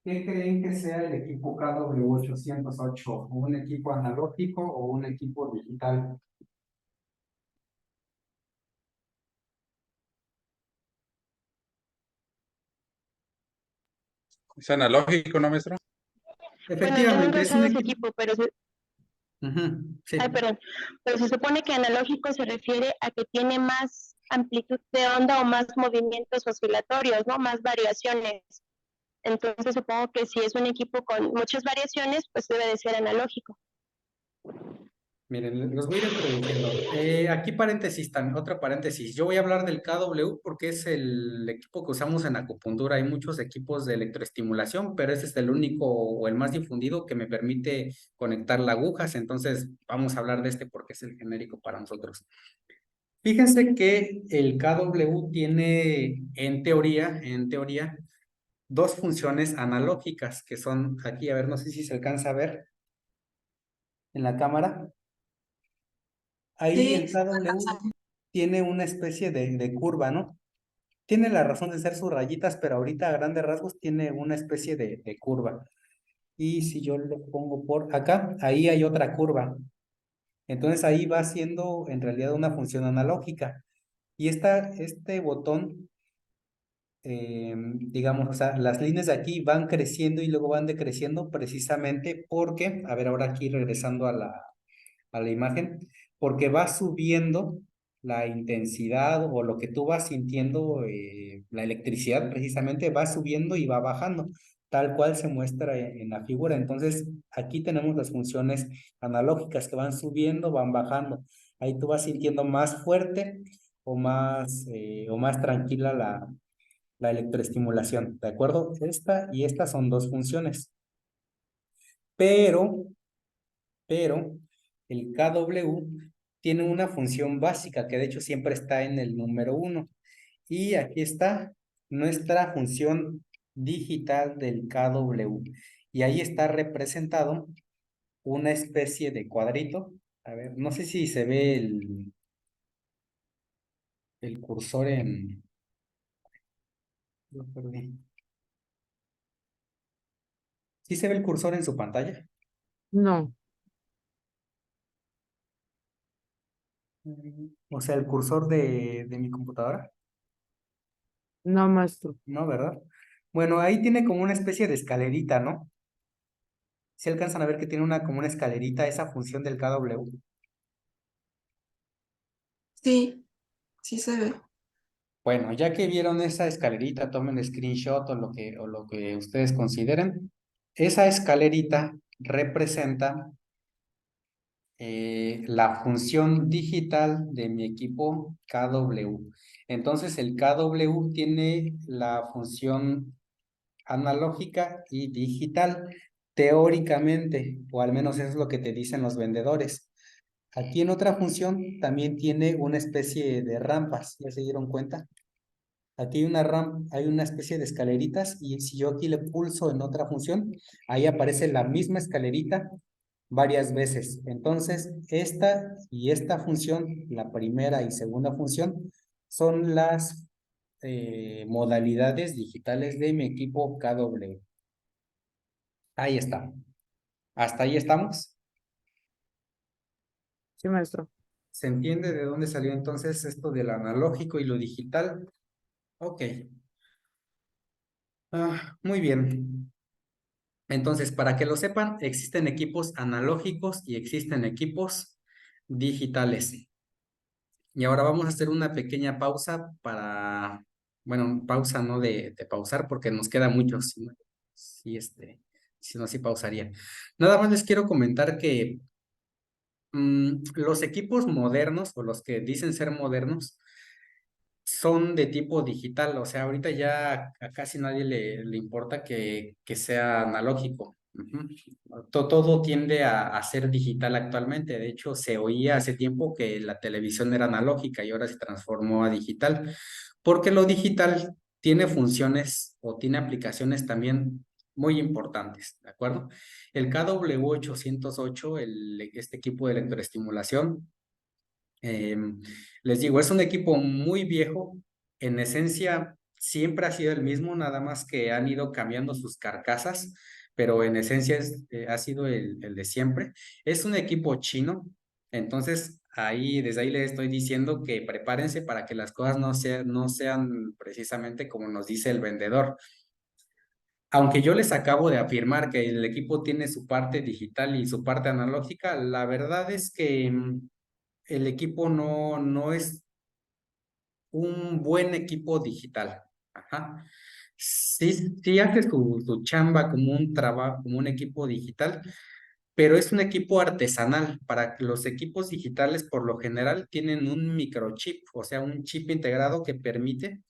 A: ¿Qué creen que sea el equipo KW808? ¿Un equipo analógico o un equipo digital?
D: Es analógico, ¿no, maestro?
B: Bueno, yo nunca
A: Efectivamente,
B: he
A: es un
B: usado ese
A: equipo.
B: equipo, pero
A: Sí.
B: ay, perdón, pero se supone que analógico se refiere a que tiene más amplitud de onda o más movimientos oscilatorios, ¿no? Más variaciones. Entonces supongo que si es un equipo con muchas variaciones, pues debe de ser analógico.
A: Miren, los voy a ir introduciendo. Aquí paréntesis, también, otro paréntesis. Yo voy a hablar del KW porque es el equipo que usamos en acupuntura. Hay muchos equipos de electroestimulación, pero ese es el único o el más difundido que me permite conectar las agujas. Entonces, vamos a hablar de este porque es el genérico para nosotros. Fíjense que el KW tiene, en teoría, dos funciones analógicas que son aquí, a ver, no sé si se alcanza a ver en la cámara. Ahí el KW tiene una especie de curva, ¿no? Tiene la razón de ser sus rayitas, pero ahorita a grandes rasgos tiene una especie de curva. Y si yo lo pongo por acá, ahí hay otra curva. Entonces ahí va siendo en realidad una función analógica. Y este botón, digamos, o sea, las líneas de aquí van creciendo y luego van decreciendo precisamente porque, a ver, ahora aquí regresando a la imagen, porque va subiendo la intensidad o lo que tú vas sintiendo, la electricidad precisamente va subiendo y va bajando, tal cual se muestra en la figura. Entonces, aquí tenemos las funciones analógicas que van subiendo, van bajando. Ahí tú vas sintiendo más fuerte o más tranquila la electroestimulación, ¿de acuerdo? Esta y esta son dos funciones. Pero el KW tiene una función básica que de hecho siempre está en el número 1. Y aquí está nuestra función digital del KW. Y ahí está representado una especie de cuadrito. A ver, no sé si se ve el cursor en... Lo perdí. ¿Sí se ve el cursor en su pantalla?
F: No,
A: O sea, el cursor de mi computadora.
F: no, maestro.
A: No, ¿verdad? Bueno, ahí tiene como una especie de escalerita, ¿no? Si alcanzan a ver que tiene como una escalerita esa función del KW.
I: Sí, sí se ve.
A: Bueno, ya que vieron esa escalerita, tomen screenshot o lo que ustedes consideren. Esa escalerita representa la función digital de mi equipo KW. Entonces el KW tiene la función analógica y digital, teóricamente, o al menos eso es lo que te dicen los vendedores. Aquí en otra función también tiene una especie de rampas, ¿ya se dieron cuenta? Aquí hay una especie de escaleritas y si yo aquí le pulso en otra función, ahí aparece la misma escalerita varias veces. Entonces, esta y esta función, la primera y segunda función, son las modalidades digitales de mi equipo KW. Ahí está. ¿Hasta ahí estamos?
F: Sí, maestro.
A: ¿Se entiende de dónde salió entonces esto del analógico y lo digital? Ok. Muy bien. Entonces, para que lo sepan, existen equipos analógicos y existen equipos digitales. Y ahora vamos a hacer una pequeña pausa bueno, pausa no de pausar porque nos queda mucho, si no, sí pausaría. Nada más les quiero comentar que los equipos modernos o los que dicen ser modernos son de tipo digital, o sea, ahorita ya a casi nadie le importa que sea analógico. Ujú. Todo tiende a ser digital actualmente. De hecho, se oía hace tiempo que la televisión era analógica y ahora se transformó a digital, porque lo digital tiene funciones o tiene aplicaciones también muy importantes, ¿de acuerdo? El KW808, este equipo de electroestimulación, les digo, es un equipo muy viejo. En esencia, siempre ha sido el mismo, nada más que han ido cambiando sus carcasas, pero en esencia ha sido el de siempre. Es un equipo chino, entonces desde ahí les estoy diciendo que prepárense para que las cosas no sean precisamente como nos dice el vendedor. Aunque yo les acabo de afirmar que el equipo tiene su parte digital y su parte analógica, la verdad es que el equipo no es un buen equipo digital. Ajá. Sí, sí hace su chamba como un trabajo, como un equipo digital, pero es un equipo artesanal. Para los equipos digitales, por lo general, tienen un microchip, o sea, un chip integrado que permite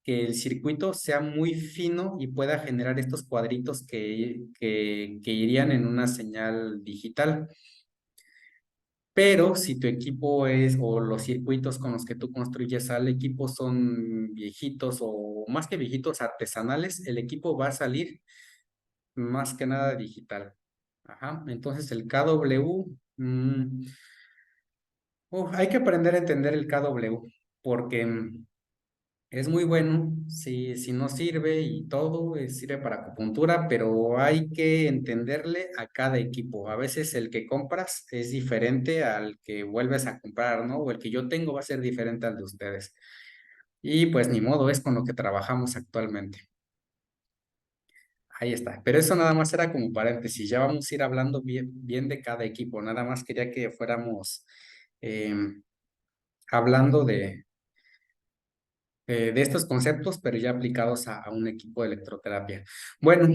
A: que el circuito sea muy fino y pueda generar estos cuadritos que irían en una señal digital. Pero si tu equipo es, o los circuitos con los que tú construyes al equipo son viejitos o más que viejitos, artesanales, el equipo va a salir más que nada digital. Ajá, entonces el KW, hay que aprender a entender el KW, porque es muy bueno, si no sirve y todo, sirve para acupuntura, pero hay que entenderle a cada equipo. A veces el que compras es diferente al que vuelves a comprar, ¿no? O el que yo tengo va a ser diferente al de ustedes. Y pues ni modo, es con lo que trabajamos actualmente. Ahí está. Pero eso nada más era como paréntesis. Ya vamos a ir hablando bien de cada equipo. Nada más quería que fuéramos hablando de estos conceptos, pero ya aplicados a un equipo de electroterapia. Bueno,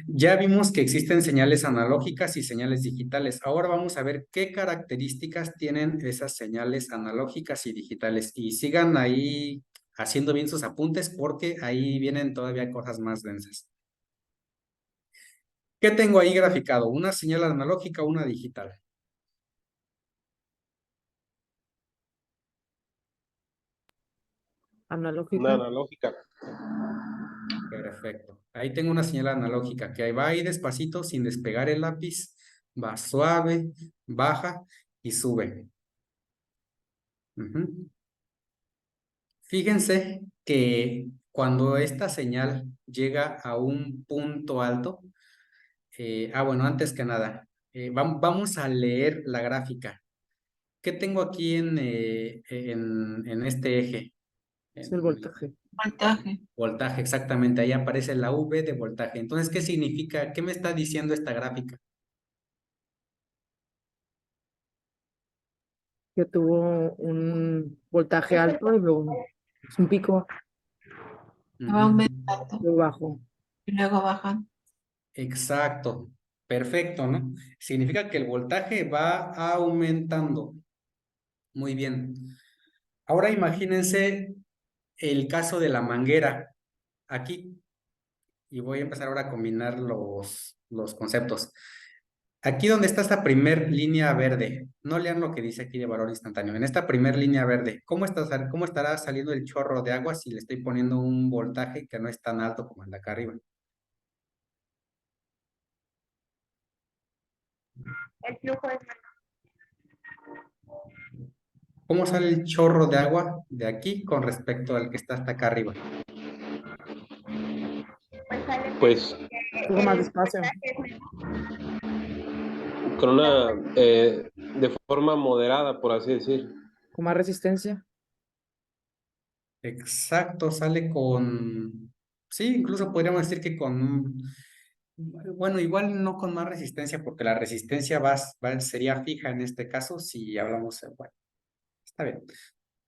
A: ya vimos que existen señales analógicas y señales digitales. Ahora vamos a ver qué características tienen esas señales analógicas y digitales. Y sigan ahí haciendo bien sus apuntes porque ahí vienen todavía cosas más densas. ¿Qué tengo ahí graficado? ¿Una señal analógica o una digital?
F: Analógica.
H: Una analógica.
A: Perfecto. Ahí tengo una señal analógica que ahí va ahí despacito sin despegar el lápiz. Va suave, baja y sube. Ujú. Fíjense que cuando esta señal llega a un punto alto, bueno, antes que nada, vamos a leer la gráfica. ¿Qué tengo aquí en este eje?
F: Es el voltaje.
I: Voltaje.
A: Voltaje, exactamente. Ahí aparece la V de voltaje. Entonces, ¿qué significa? ¿Qué me está diciendo esta gráfica?
F: Que tuvo un voltaje alto y luego es un pico
I: Va aumentando
F: muy bajo.
I: y luego bajan.
A: Exacto. Perfecto, ¿no? Significa que el voltaje va aumentando. Muy bien. Ahora imagínense el caso de la manguera. Aquí, y voy a empezar ahora a combinar los conceptos. Aquí donde está esta primer línea verde, no lean lo que dice aquí de valor instantáneo. En esta primer línea verde, ¿cómo estará saliendo el chorro de agua si le estoy poniendo un voltaje que no es tan alto como el de acá arriba?
B: El flujo es
A: ¿Cómo sale el chorro de agua de aquí con respecto al que está hasta acá arriba?
H: Pues
F: Luego más despacio.
H: con una, de forma moderada, por así decir.
F: Con más resistencia.
A: Exacto, sale con... Sí, incluso podríamos decir que bueno, igual no con más resistencia, porque la resistencia sería fija en este caso si hablamos... Bueno, está bien.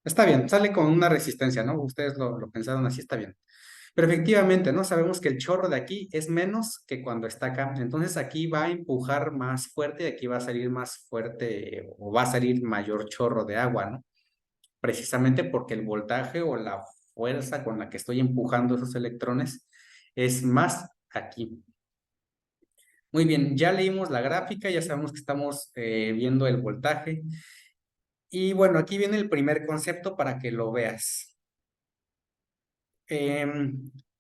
A: Está bien, sale con una resistencia, ¿no? Ustedes lo pensaron así, está bien. Pero efectivamente, ¿no? Sabemos que el chorro de aquí es menos que cuando está acá. Entonces aquí va a empujar más fuerte y aquí va a salir más fuerte o va a salir mayor chorro de agua, ¿no? Precisamente porque el voltaje o la fuerza con la que estoy empujando esos electrones es más aquí. Muy bien, ya leímos la gráfica, ya sabemos que estamos viendo el voltaje. Y bueno, aquí viene el primer concepto para que lo veas.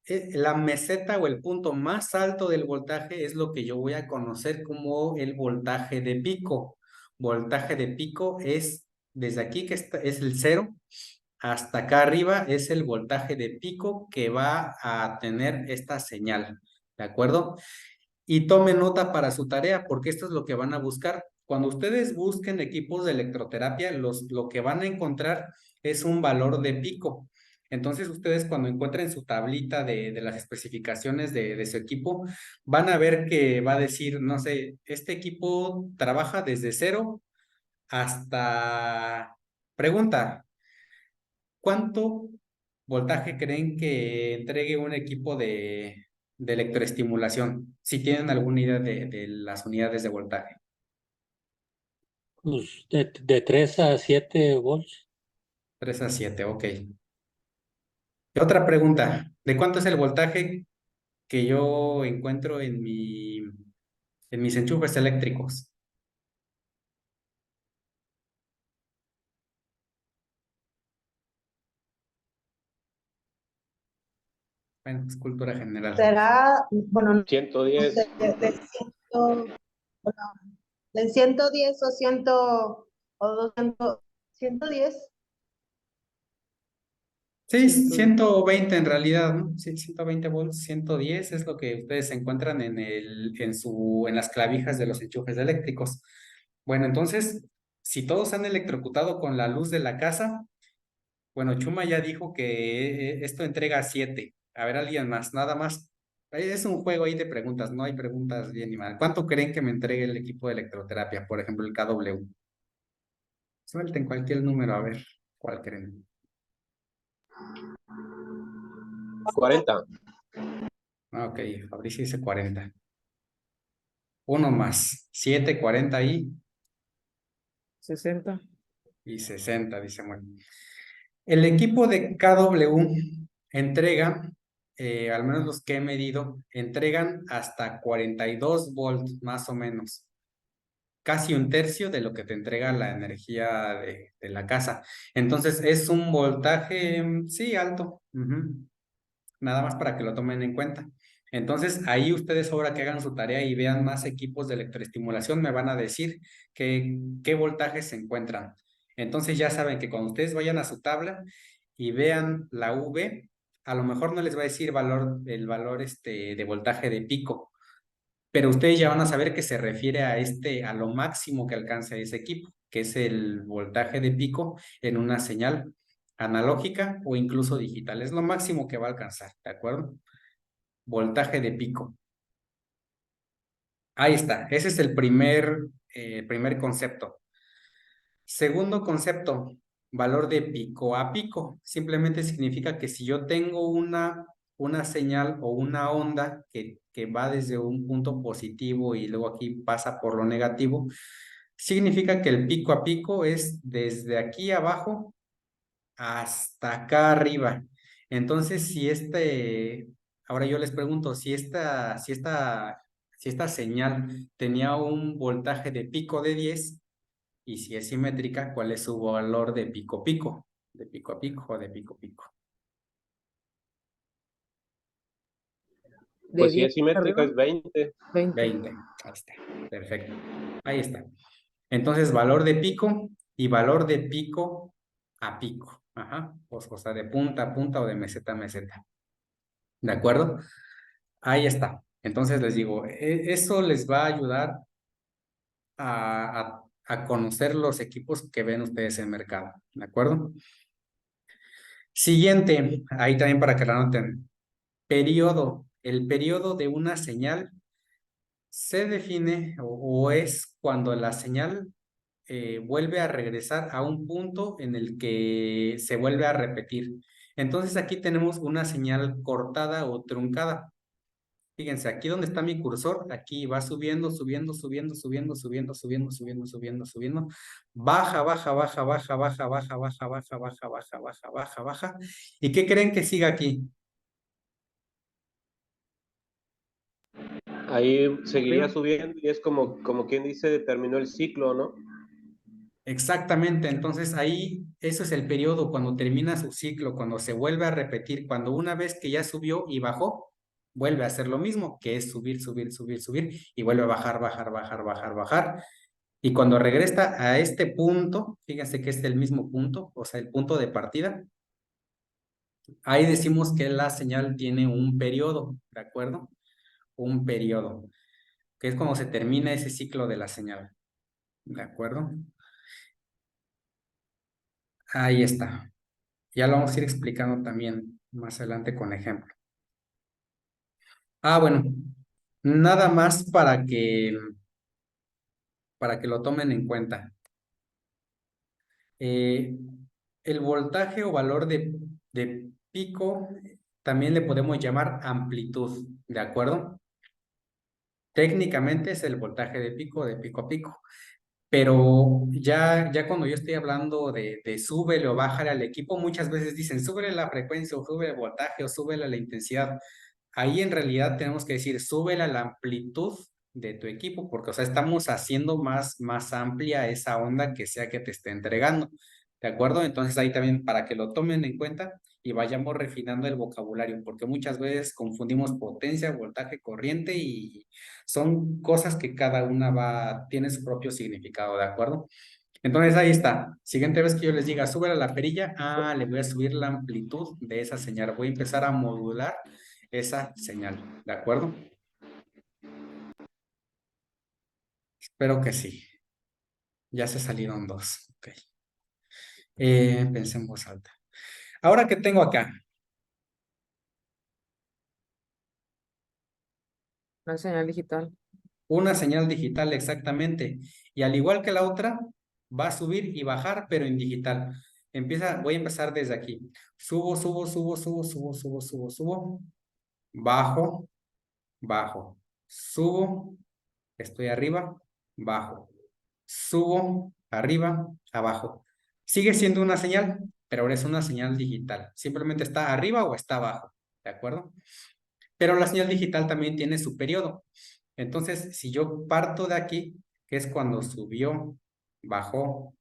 A: La meseta o el punto más alto del voltaje es lo que yo voy a conocer como el voltaje de pico. Voltaje de pico es desde aquí que es el 0 hasta acá arriba es el voltaje de pico que va a tener esta señal, ¿de acuerdo? Y tome nota para su tarea, porque esto es lo que van a buscar. Cuando ustedes busquen equipos de electroterapia, lo que van a encontrar es un valor de pico. Entonces, ustedes cuando encuentren su tablita de las especificaciones de su equipo, van a ver que va a decir, no sé, este equipo trabaja desde 0 hasta... Pregunta, ¿cuánto voltaje creen que entregue un equipo de electroestimulación? Si tienen alguna idea de las unidades de voltaje.
C: Pues de 3 a 7 volts.
A: 3 a 7, ok. Y otra pregunta, ¿de cuánto es el voltaje que yo encuentro en mis enchufes eléctricos? Bueno, es cultura general.
J: Será, bueno, no
H: 110.
J: sé, bueno, de 110 o 100 o 200, 110.
A: Sí, 120 en realidad, ¿no? Sí, 120 volts, 110 es lo que ustedes encuentran en las clavijas de los enchufes eléctricos. Bueno, entonces, si todos se han electrocutado con la luz de la casa, bueno, Chuma ya dijo que esto entrega 7. A ver, alguien más, nada más. Es un juego ahí de preguntas, no hay preguntas bien ni mal. ¿Cuánto creen que me entregue el equipo de electroterapia? Por ejemplo, el KW. Suelten cualquier número, a ver, ¿cuál creen?
H: 40.
A: Ah, ok, Fabricio dice 40. Uno más, 7, 40
F: 60.
A: y 60, dice muy. El equipo de KW entrega, al menos los que he medido, entregan hasta 42 volts más o menos. Casi un tercio de lo que te entrega la energía de la casa. Entonces es un voltaje, sí, alto. Nada más para que lo tomen en cuenta. Entonces, ahí ustedes ahora que hagan su tarea y vean más equipos de electroestimulación, me van a decir qué voltajes se encuentran. Entonces ya saben que cuando ustedes vayan a su tabla y vean la V, a lo mejor no les va a decir el valor de voltaje de pico, pero ustedes ya van a saber que se refiere a lo máximo que alcanza ese equipo, que es el voltaje de pico en una señal analógica o incluso digital. Es lo máximo que va a alcanzar, ¿de acuerdo? Voltaje de pico. Ahí está, ese es el primer concepto. Segundo concepto, valor de pico a pico. Simplemente significa que si yo tengo una señal o una onda que va desde un punto positivo y luego aquí pasa por lo negativo, significa que el pico a pico es desde aquí abajo hasta acá arriba. Entonces, ahora yo les pregunto, si esta señal tenía un voltaje de pico de 10, y si es simétrica, ¿cuál es su valor de pico a pico? ¿De pico a pico o de pico a pico?
F: De
H: Pues si
F: 10
H: es simétrica
F: arriba,
H: es 20.
F: 20.
A: 20. Ahí está. Perfecto. Ahí está. Entonces, valor de pico y valor de pico a pico. Ajá. O sea, de punta a punta o de meseta a meseta. ¿De acuerdo? Ahí está. Entonces les digo, eso les va a ayudar a conocer los equipos que ven ustedes en el mercado. ¿De acuerdo? Siguiente, ahí también para que la anoten. Periodo. El periodo de una señal se define o es cuando la señal vuelve a regresar a un punto en el que se vuelve a repetir. Entonces aquí tenemos una señal cortada o truncada. Fíjense, aquí donde está mi cursor, aquí va subiendo, subiendo, subiendo, subiendo, subiendo, subiendo, subiendo, subiendo, subiendo. Baja, baja, baja, baja, baja, baja, baja, baja, baja, baja, baja, baja, baja. ¿Y qué creen que siga aquí?
H: Ahí seguiría subiendo y es como quien dice, terminó el ciclo, ¿no?
A: Exactamente, entonces ahí, eso es el periodo cuando termina su ciclo, cuando se vuelve a repetir, cuando una vez que ya subió y bajó, vuelve a hacer lo mismo, que es subir, subir, subir, subir, y vuelve a bajar, bajar, bajar, bajar, bajar. Y cuando regresa a este punto, fíjense que es el mismo punto, o sea, el punto de partida, ahí decimos que la señal tiene un periodo, ¿de acuerdo? Un periodo, que es cuando se termina ese ciclo de la señal, ¿de acuerdo? Ahí está. Ya lo vamos a ir explicando también más adelante con ejemplo. Bueno, nada más para que lo tomen en cuenta. El voltaje o valor de pico también le podemos llamar amplitud, ¿de acuerdo? Técnicamente es el voltaje de pico a pico, Pero ya cuando yo estoy hablando de súbele o bájale al equipo, muchas veces dicen súbele la frecuencia o súbele el voltaje o súbele la intensidad. Ahí en realidad tenemos que decir súbele la amplitud de tu equipo, porque o sea, estamos haciendo más amplia esa onda que sea que te esté entregando. ¿De acuerdo? Entonces ahí también para que lo tomen en cuenta y vayamos refinando el vocabulario, porque muchas veces confundimos potencia, voltaje, corriente y son cosas que cada una tiene su propio significado, ¿de acuerdo? Entonces ahí está. Siguiente vez que yo les diga, sube a la perilla, le voy a subir la amplitud de esa señal. Voy a empezar a modular esa señal, ¿de acuerdo? Espero que sí. Ya se salieron dos. Ok. Pensé en voz alta. Ahora, ¿qué tengo acá?
F: Una señal digital.
A: Una señal digital, exactamente. Y al igual que la otra, va a subir y bajar, pero en digital. Voy a empezar desde aquí. Subo, subo, subo, subo, subo, subo, subo, subo. Bajo, bajo. Subo, estoy arriba, bajo. Subo, arriba, abajo. Sigue siendo una señal, pero ahora es una señal digital. Simplemente está arriba o está abajo, ¿de acuerdo? Pero la señal digital también tiene su periodo. Entonces, si yo parto de aquí, que es cuando subió, bajó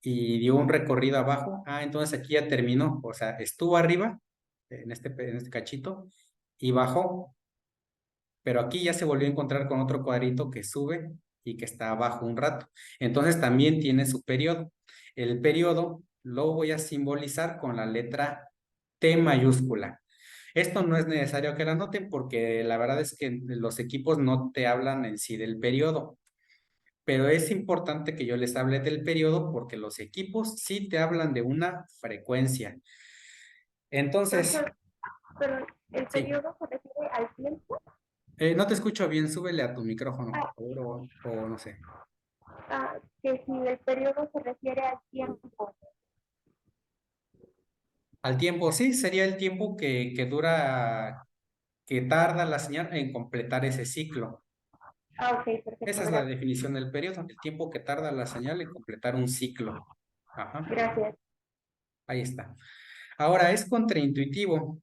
A: y dio un recorrido abajo, entonces aquí ya terminó. O sea, estuvo arriba, en este cachito, y bajó, pero aquí ya se volvió a encontrar con otro cuadrito que sube y que está abajo un rato. Entonces también tiene su periodo. El periodo lo voy a simbolizar con la letra T mayúscula. Esto no es necesario que la anoten porque la verdad es que los equipos no te hablan en sí del periodo, pero es importante que yo les hable del periodo porque los equipos sí te hablan de una frecuencia. Entonces,
B: Pero el
A: sí.
B: periodo se refiere al tiempo.
A: No te escucho bien, súbele a tu micrófono, por favor, o no sé.
B: Que si el periodo se refiere al tiempo.
A: Al tiempo, sí, sería el tiempo que dura, que tarda la señal en completar ese ciclo.
B: Ok, perfecto.
A: Esa es la definición del periodo, el tiempo que tarda la señal en completar un ciclo. Ajá.
B: Gracias.
A: Ahí está. Ahora, es contraintuitivo.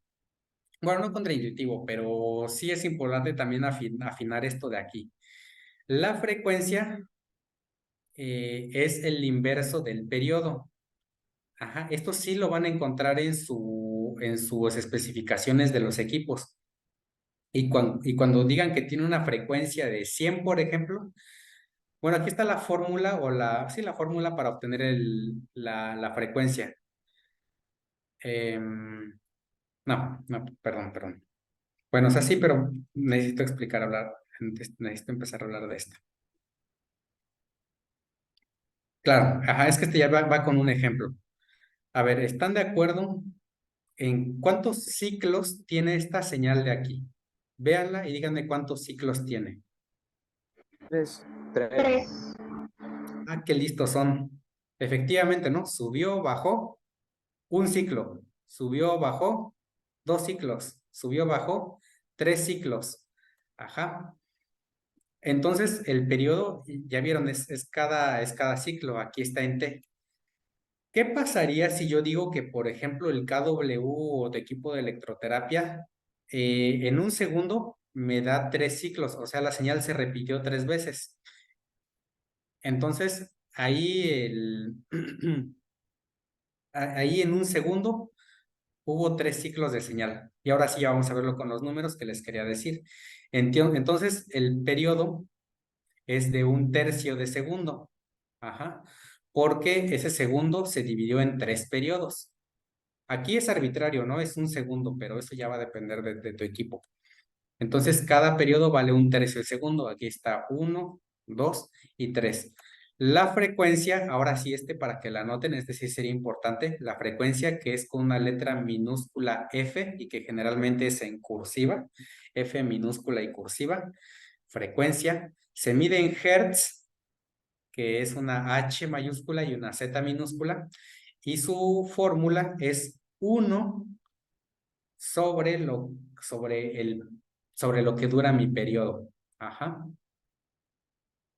A: Bueno, no contraintuitivo, pero sí es importante también afinar esto de aquí. La frecuencia es el inverso del periodo. Ajá, esto sí lo van a encontrar en sus especificaciones de los equipos. Y cuando digan que tiene una frecuencia de 100, por ejemplo, bueno, aquí está la fórmula la fórmula para obtener la frecuencia. No, perdón. Bueno, es así, pero necesito necesito empezar a hablar de esto. Claro, es que este ya va con un ejemplo. A ver, ¿están de acuerdo en cuántos ciclos tiene esta señal de aquí? Véanla y díganme cuántos ciclos tiene.
F: 3.
A: Qué listos son. Efectivamente, ¿no? Subió, bajó, un ciclo. Subió, bajó, 2 ciclos. Subió, bajó, 3 ciclos. Ajá. Entonces, el periodo, ya vieron, es cada ciclo. Aquí está en T. ¿Qué pasaría si yo digo que, por ejemplo, el KW o de equipo de electroterapia, en un segundo me da 3 ciclos? O sea, la señal se repitió 3 veces. Entonces, ahí en un segundo hubo 3 ciclos de señal. Y ahora sí vamos a verlo con los números que les quería decir. Entonces, el periodo es de 1/3 de segundo. Ajá. Porque ese segundo se dividió en 3 periodos. Aquí es arbitrario, ¿no? Es un segundo, pero eso ya va a depender de tu equipo. Entonces, cada periodo vale 1/3 de segundo. Aquí está 1, 2 y 3. La frecuencia, ahora sí, para que la anoten, sí sería importante. La frecuencia que es con una letra minúscula F y que generalmente es en cursiva. F minúscula y cursiva. Frecuencia. Se mide en hertz, que es una H mayúscula y una Z minúscula. Y su fórmula es 1 sobre lo que dura mi periodo. Ajá.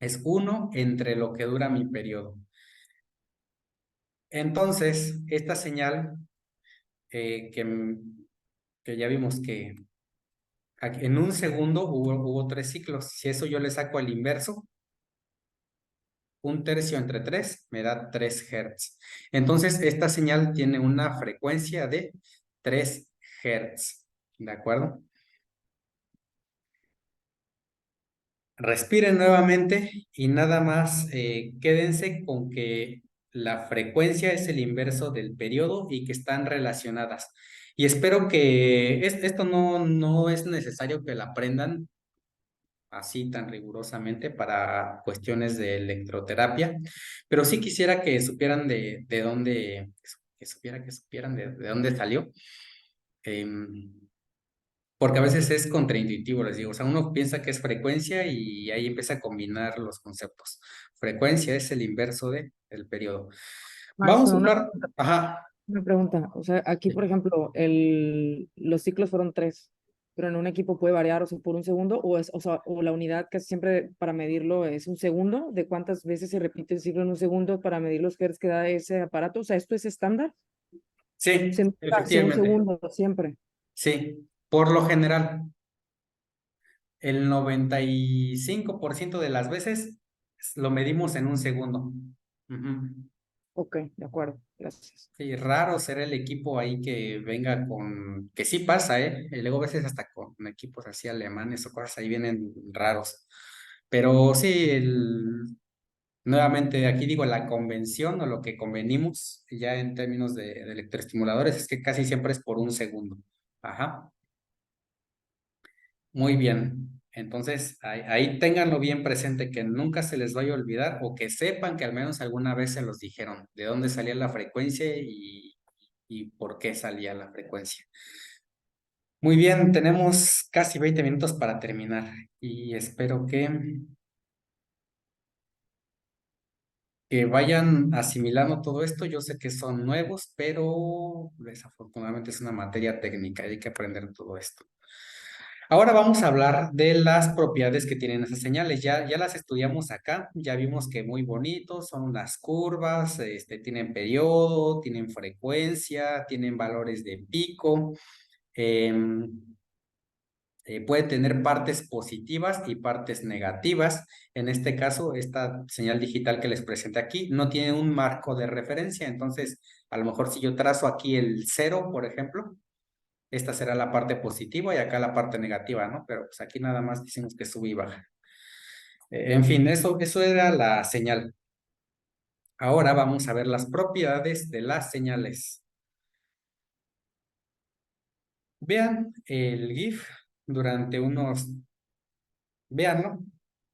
A: Es 1 entre lo que dura mi periodo. Entonces, esta señal que ya vimos que en un segundo hubo 3 ciclos. Si eso yo le saco al inverso, 1/3 entre 3 me da 3 Hz. Entonces, esta señal tiene una frecuencia de 3 Hz. ¿De acuerdo? Respiren nuevamente y nada más quédense con que la frecuencia es el inverso del periodo y que están relacionadas. Y espero que esto no es necesario que la aprendan así tan rigurosamente para cuestiones de electroterapia, pero sí quisiera que supieran de dónde, que supieran de dónde salió. Porque a veces es contraintuitivo, les digo, o sea, uno piensa que es frecuencia y ahí empieza a combinar los conceptos. Frecuencia es el inverso del periodo. Vamos a
F: Maestro,
A: hablar, ajá,
F: una pregunta. O sea, aquí, por ejemplo, los ciclos fueron 3, pero en un equipo puede variar, o sea, por un segundo, o sea, o la unidad casi siempre para medirlo es un segundo, de cuántas veces se repite el ciclo en un segundo para medir los hertz que da ese aparato. O sea, ¿esto es estándar?
A: sí,
F: Se mide hacia un
A: efectivamente,
F: segundo siempre.
A: sí, por lo general, el 95% de las veces lo medimos en un segundo. Ujú.
F: Ok, de acuerdo, gracias.
A: Sí, raro ser el equipo ahí que venga con, que sí pasa, ¿eh? Y luego a veces hasta con equipos así alemanes o cosas ahí vienen raros. Pero sí, nuevamente aquí digo, la convención o lo que convenimos ya en términos de electroestimuladores es que casi siempre es por un segundo. Ajá. Muy bien. Entonces, ahí ténganlo bien presente, que nunca se les vaya a olvidar o que sepan que al menos alguna vez se los dijeron, de dónde salía la frecuencia y por qué salía la frecuencia. Muy bien, tenemos casi 20 minutos para terminar y espero que vayan asimilando todo esto. Yo sé que son nuevos, pero desafortunadamente es una materia técnica y hay que aprender todo esto. Ahora vamos a hablar de las propiedades que tienen esas señales. Ya las estudiamos acá, ya vimos que muy bonitos, son unas curvas, tienen periodo, tienen frecuencia, tienen valores de pico, puede tener partes positivas y partes negativas. En este caso, esta señal digital que les presenté aquí no tiene un marco de referencia, entonces a lo mejor si yo trazo aquí el 0, por ejemplo, esta será la parte positiva y acá la parte negativa, ¿no? Pero pues aquí nada más decimos que sube y baja. En fin, eso era la señal. Ahora vamos a ver las propiedades de las señales. Vean el GIF durante unos... Véanlo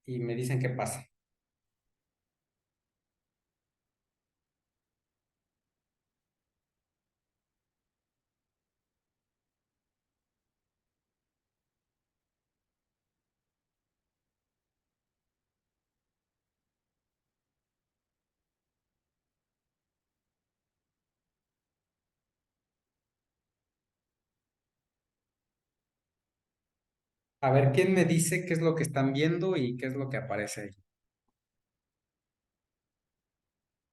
A: y me dicen qué pasa. A ver, ¿quién me dice qué es lo que están viendo y qué es lo que aparece ahí?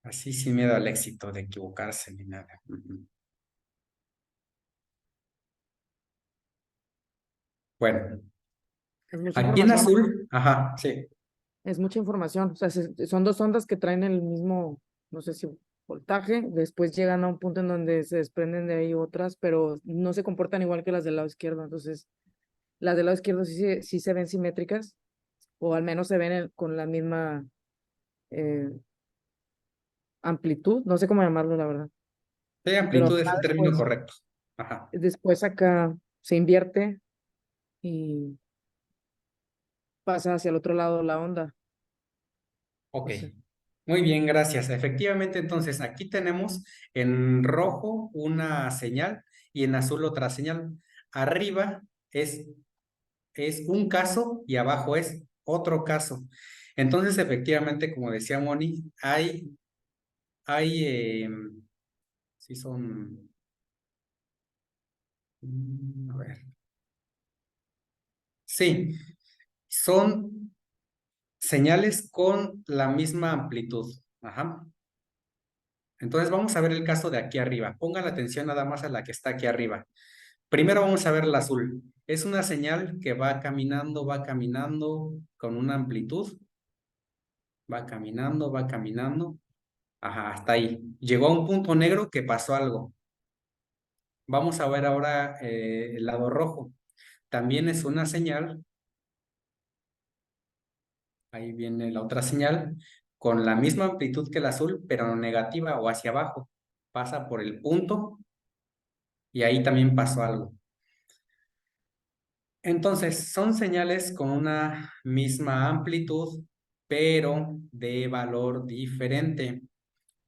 A: Así sin miedo al éxito de equivocarse ni nada. Ujú. Bueno,
F: Es mucha
A: aquí en
F: información.
A: azul, ajá, sí.
F: Es mucha información. O sea, son dos ondas que traen el mismo, no sé si voltaje. Después llegan a un punto en donde se desprenden de ahí otras, pero no se comportan igual que las del lado izquierdo. Entonces, las del lado izquierdo sí se ven simétricas, o al menos se ven con la misma eh, amplitud. No sé cómo llamarlo, la verdad.
A: Sí,
F: Pero
A: amplitud es el término correcto. Ajá.
F: después acá se invierte y pasa hacia el otro lado la onda.
A: Ok.
F: No sé.
A: Muy bien, gracias. Efectivamente, entonces aquí tenemos en rojo una señal y en azul otra señal. Arriba es un caso y abajo es otro caso. Entonces, efectivamente, como decía Moni, hay, sí son, a ver, sí, son señales con la misma amplitud. Ajá. Entonces vamos a ver el caso de aquí arriba. Pongan la atención nada más a la que está aquí arriba. Primero vamos a ver el azul. Es una señal que va caminando con una amplitud. Va caminando. Ajá, hasta ahí. Llegó a un punto negro que pasó algo. Vamos a ver ahora el lado rojo. También es una señal. Ahí viene la otra señal con la misma amplitud que el azul, pero negativa o hacia abajo. Pasa por el punto y ahí también pasó algo. Entonces, son señales con una misma amplitud, pero de valor diferente.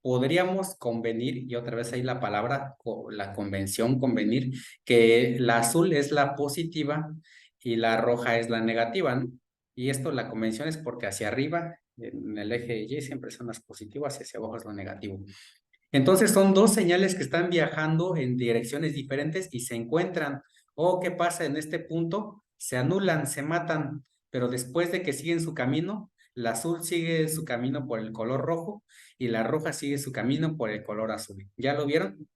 A: Podríamos convenir, y otra vez ahí la palabra, la convención, convenir, que la azul es la positiva y la roja es la negativa, ¿no? Y esto, la convención es porque hacia arriba, en el eje Y, siempre son las positivas y hacia abajo es lo negativo. Entonces son dos señales que están viajando en direcciones diferentes y se encuentran. ¿Qué pasa en este punto? Se anulan, se matan, pero después de que siguen su camino, la azul sigue su camino por el color rojo y la roja sigue su camino por el color azul. ¿Ya lo vieron?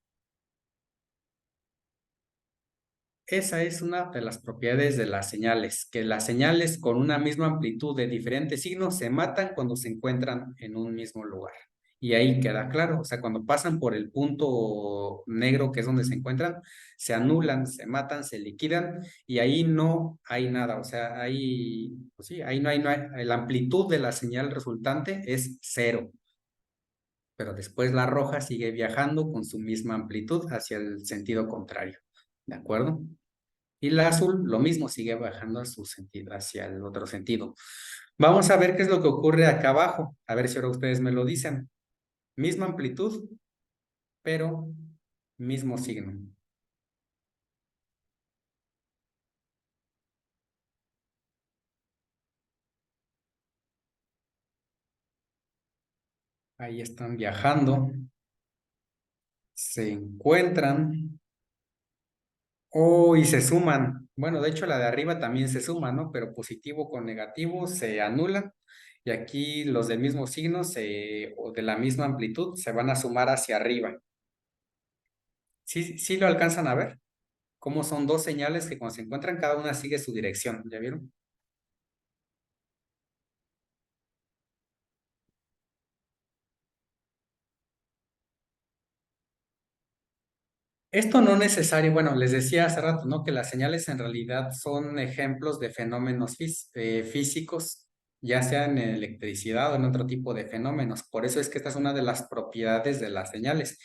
A: Esa es una de las propiedades de las señales, que las señales con una misma amplitud de diferentes signos se matan cuando se encuentran en un mismo lugar. Y ahí queda claro, o sea, cuando pasan por el punto negro que es donde se encuentran, se anulan, se matan, se liquidan y ahí no hay nada, o sea, ahí, pues sí, ahí no hay, la amplitud de la señal resultante es 0. Pero después la roja sigue viajando con su misma amplitud hacia el sentido contrario, ¿de acuerdo? Y la azul, lo mismo, sigue bajando a su sentido, hacia el otro sentido. Vamos a ver qué es lo que ocurre acá abajo. A ver si ahora ustedes me lo dicen. Misma amplitud, pero mismo signo. Ahí están viajando. Se encuentran. Y se suman. Bueno, de hecho la de arriba también se suma, ¿no? Pero positivo con negativo se anulan. Y aquí los del mismo signo o de la misma amplitud se van a sumar hacia arriba. ¿Sí lo alcanzan a ver? Cómo son dos señales que cuando se encuentran cada una sigue su dirección. ¿Ya vieron? Esto no necesario, bueno, les decía hace rato, ¿no? Que las señales en realidad son ejemplos de fenómenos físicos, ya sea en electricidad o en otro tipo de fenómenos. Por eso es que esta es una de las propiedades de las señales.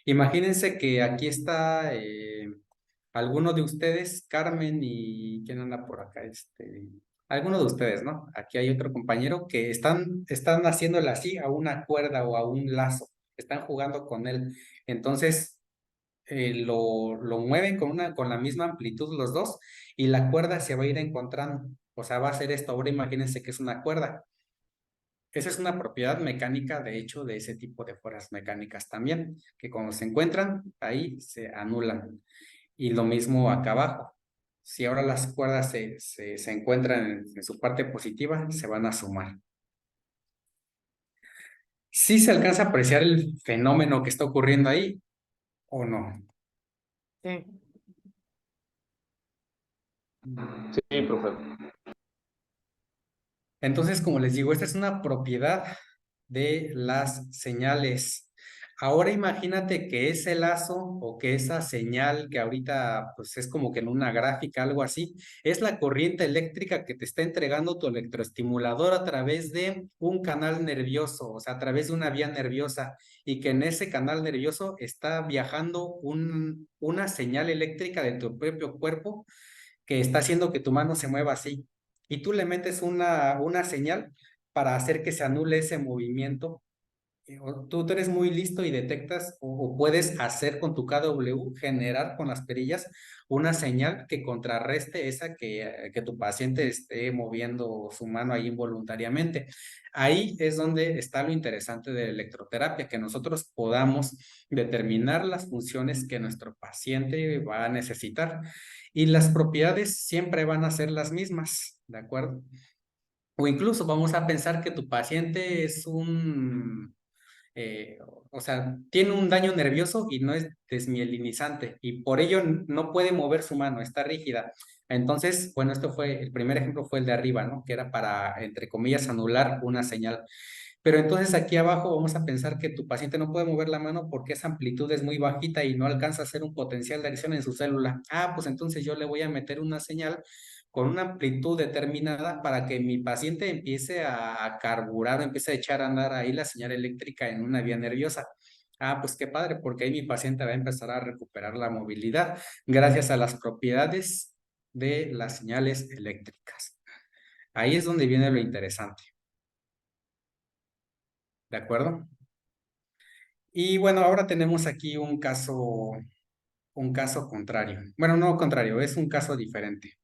A: Imagínense que aquí está alguno de ustedes, Carmen y ¿quién anda por acá? Alguno de ustedes, ¿no? Aquí hay otro compañero que están haciéndole así a una cuerda o a un lazo, están jugando con él. Entonces lo mueven con la misma amplitud los dos y la cuerda se va a ir encontrando. O sea, va a ser esto. Ahora imagínense que es una cuerda. Esa es una propiedad mecánica, de hecho, de ese tipo de fuerzas mecánicas también, que cuando se encuentran, ahí se anulan. Y lo mismo acá abajo. Si ahora las cuerdas se encuentran en su parte positiva, se van a sumar. ¿Sí se alcanza a apreciar el fenómeno que está ocurriendo ahí o no?
F: Sí.
H: Sí, profe.
A: Entonces, como les digo, esta es una propiedad de las señales. Ahora imagínate que ese lazo o que esa señal que ahorita pues es como que en una gráfica, algo así, es la corriente eléctrica que te está entregando tu electroestimulador a través de un canal nervioso, o sea, a través de una vía nerviosa, y que en ese canal nervioso está viajando una señal eléctrica de tu propio cuerpo que está haciendo que tu mano se mueva así. Y tú le metes una señal para hacer que se anule ese movimiento. Tú eres muy listo y detectas o puedes hacer con tu KW, generar con las perillas una señal que contrarreste esa que tu paciente esté moviendo su mano ahí involuntariamente. Ahí es donde está lo interesante de la electroterapia, que nosotros podamos determinar las funciones que nuestro paciente va a necesitar y las propiedades siempre van a ser las mismas, ¿de acuerdo? O incluso vamos a pensar que tu paciente es o sea, tiene un daño nervioso y no es desmielinizante y por ello no puede mover su mano, está rígida. Entonces, bueno, el primer ejemplo fue el de arriba, ¿no? Que era para, entre comillas, anular una señal. Pero entonces aquí abajo vamos a pensar que tu paciente no puede mover la mano porque esa amplitud es muy bajita y no alcanza a hacer un potencial de acción en su célula. Ah, pues entonces yo le voy a meter una señal con una amplitud determinada para que mi paciente empiece a carburar, empiece a echar a andar ahí la señal eléctrica en una vía nerviosa. Ah, pues qué padre, porque ahí mi paciente va a empezar a recuperar la movilidad gracias a las propiedades de las señales eléctricas. Ahí es donde viene lo interesante. ¿De acuerdo? Y bueno, ahora tenemos aquí un caso contrario. Bueno, no contrario, es un caso diferente.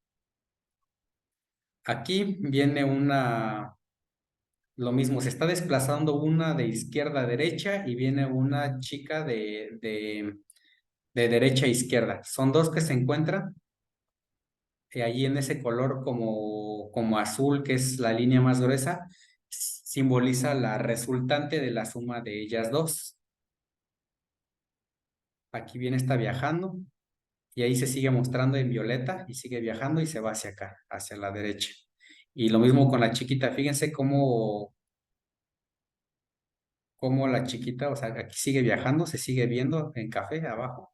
A: Aquí viene lo mismo, se está desplazando una de izquierda a derecha y viene una chica de derecha a izquierda. Son dos que se encuentran allí en ese color como azul, que es la línea más gruesa, simboliza la resultante de la suma de ellas dos. Aquí viene esta viajando y ahí se sigue mostrando en violeta y sigue viajando y se va hacia acá, hacia la derecha. Y lo mismo con la chiquita, fíjense cómo la chiquita, o sea, aquí sigue viajando, se sigue viendo en café abajo.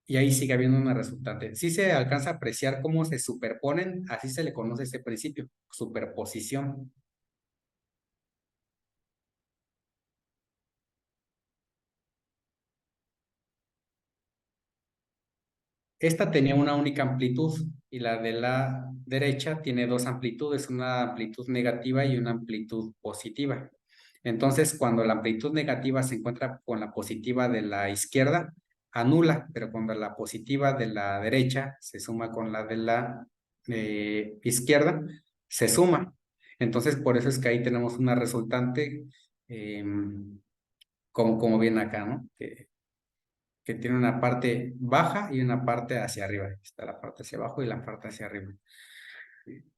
A: Y ahí sigue habiendo una resultante. Sí se alcanza a apreciar cómo se superponen, así se le conoce ese principio, superposición. Esta tenía una única amplitud y la de la derecha tiene dos amplitudes, una amplitud negativa y una amplitud positiva. Entonces, cuando la amplitud negativa se encuentra con la positiva de la izquierda, anula, pero cuando la positiva de la derecha se suma con la de la izquierda, se suma. Entonces, por eso es que ahí tenemos una resultante como viene acá, ¿no? Que tiene una parte baja y una parte hacia arriba. Está la parte hacia abajo y la parte hacia arriba.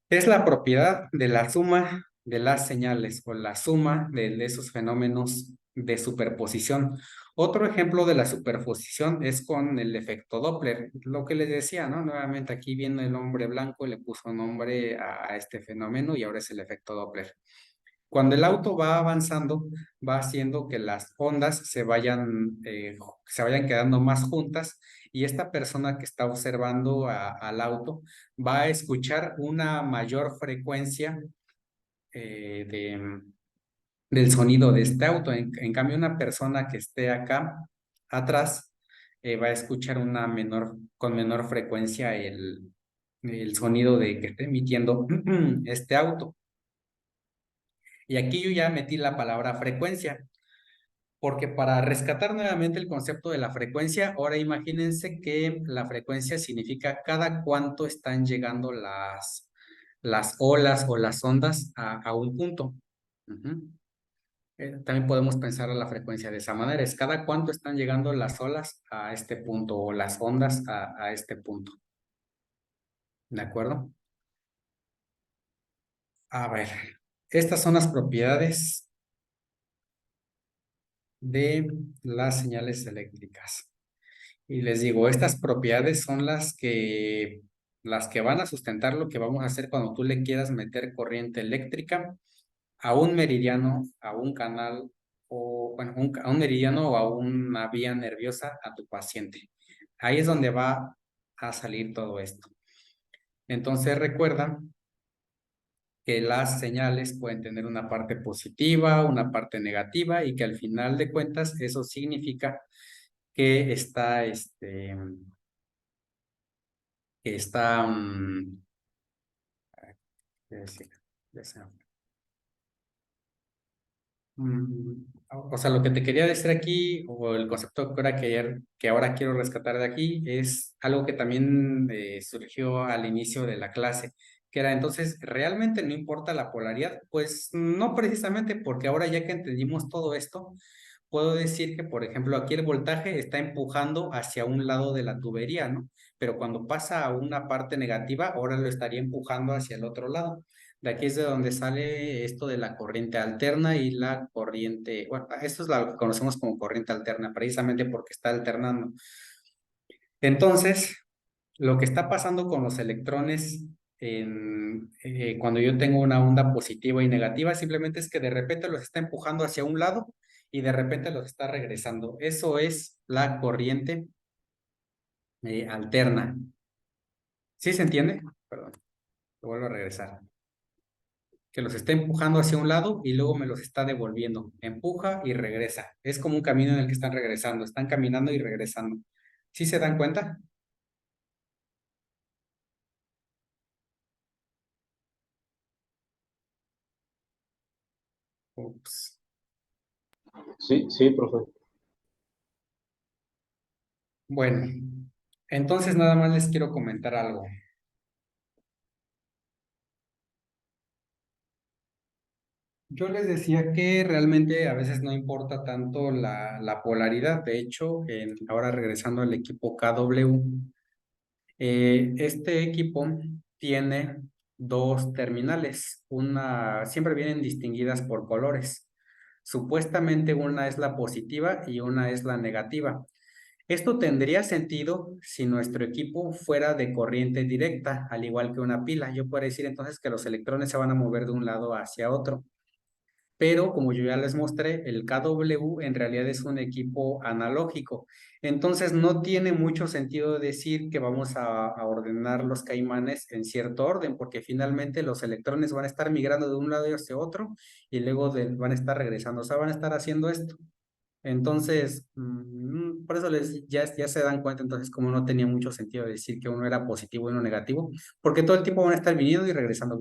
A: Es la propiedad de la suma de las señales o la suma de esos fenómenos de superposición. Otro ejemplo de la superposición es con el efecto Doppler, lo que les decía, ¿no? Nuevamente aquí viene el hombre blanco, le puso nombre a este fenómeno y ahora es el efecto Doppler. Cuando el auto va avanzando, va haciendo que las ondas se vayan quedando más juntas y esta persona que está observando al auto va a escuchar una mayor frecuencia del sonido de este auto. En cambio, una persona que esté acá atrás va a escuchar con menor frecuencia el sonido que esté emitiendo este auto. Y aquí yo ya metí la palabra frecuencia, porque para rescatar nuevamente el concepto de la frecuencia, ahora imagínense que la frecuencia significa cada cuánto están llegando las olas o las ondas a un punto. También podemos pensar en la frecuencia de esa manera, es cada cuánto están llegando las olas a este punto o las ondas a este punto. ¿De acuerdo? A ver, estas son las propiedades de las señales eléctricas. Y les digo, estas propiedades son las que van a sustentar lo que vamos a hacer cuando tú le quieras meter corriente eléctrica a un meridiano, a un canal, o bueno, a un meridiano o a una vía nerviosa a tu paciente. Ahí es donde va a salir todo esto. Entonces recuerda que las señales pueden tener una parte positiva, una parte negativa y que al final de cuentas eso significa que ¿qué decir? O sea, lo que te quería decir aquí, o el concepto que ahora quiero rescatar de aquí, es algo que también surgió al inicio de la clase, que era entonces, ¿realmente no importa la polaridad? Pues no precisamente, porque ahora ya que entendimos todo esto, puedo decir que, por ejemplo, aquí el voltaje está empujando hacia un lado de la tubería, ¿no? Pero cuando pasa a una parte negativa, ahora lo estaría empujando hacia el otro lado. De aquí es de donde sale esto de la corriente alterna y la corriente, bueno, esto es lo que conocemos como corriente alterna, precisamente porque está alternando. Entonces, lo que está pasando con los electrones cuando yo tengo una onda positiva y negativa, simplemente es que de repente los está empujando hacia un lado y de repente los está regresando. Eso es la corriente alterna. ¿Sí se entiende? Perdón, lo vuelvo a regresar. Que los está empujando hacia un lado y luego me los está devolviendo. Empuja y regresa. Es como un camino en el que están regresando. Están caminando y regresando. ¿Sí se dan cuenta? Ups.
H: Sí, sí, profe.
A: Bueno, entonces nada más les quiero comentar algo. Yo les decía que realmente a veces no importa tanto la polaridad. De hecho, ahora regresando al equipo KW, este equipo tiene dos terminales. Siempre vienen distinguidas por colores. Supuestamente una es la positiva y una es la negativa. Esto tendría sentido si nuestro equipo fuera de corriente directa, al igual que una pila. Yo podría decir entonces que los electrones se van a mover de un lado hacia otro. Pero como yo ya les mostré, el KW en realidad es un equipo analógico. Entonces no tiene mucho sentido decir que vamos a ordenar los caimanes en cierto orden, porque finalmente los electrones van a estar migrando de un lado hacia otro y luego van a estar regresando. O sea, van a estar haciendo esto. Entonces, por eso ya se dan cuenta entonces como no tenía mucho sentido decir que uno era positivo y uno negativo, porque todo el tiempo van a estar viniendo y regresando.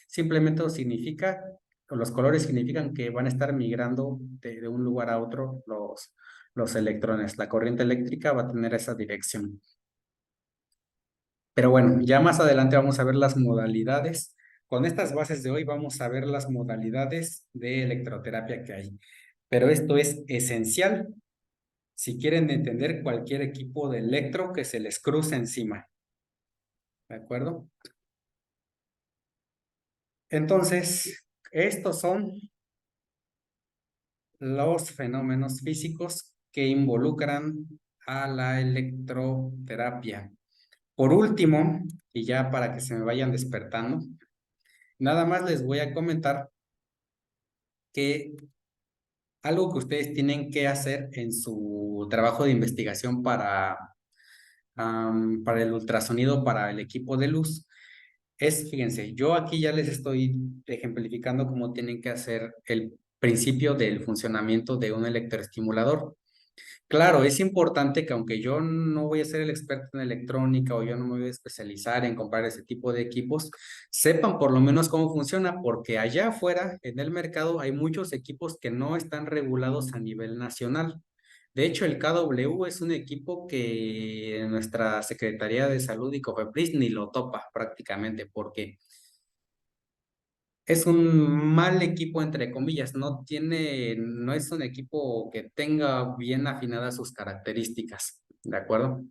A: Simplemente significa, o los colores significan que van a estar migrando de un lugar a otro los electrones. La corriente eléctrica va a tener esa dirección. Pero bueno, ya más adelante vamos a ver las modalidades. Con estas bases de hoy vamos a ver las modalidades de electroterapia que hay. Pero esto es esencial si quieren entender cualquier equipo de electro que se les cruce encima. ¿De acuerdo? Entonces, estos son los fenómenos físicos que involucran a la electroterapia. Por último, y ya para que se me vayan despertando, nada más les voy a comentar que algo que ustedes tienen que hacer en su trabajo de investigación para el ultrasonido, para el equipo de luz, fíjense, yo aquí ya les estoy ejemplificando cómo tienen que hacer el principio del funcionamiento de un electroestimulador. Claro, es importante que aunque yo no voy a ser el experto en electrónica o yo no me voy a especializar en comprar ese tipo de equipos, sepan por lo menos cómo funciona, porque allá afuera en el mercado hay muchos equipos que no están regulados a nivel nacional. De hecho, el KW es un equipo que nuestra Secretaría de Salud y COFEPRIS ni lo topa prácticamente, porque es un mal equipo, entre comillas, no es un equipo que tenga bien afinadas sus características, ¿de acuerdo?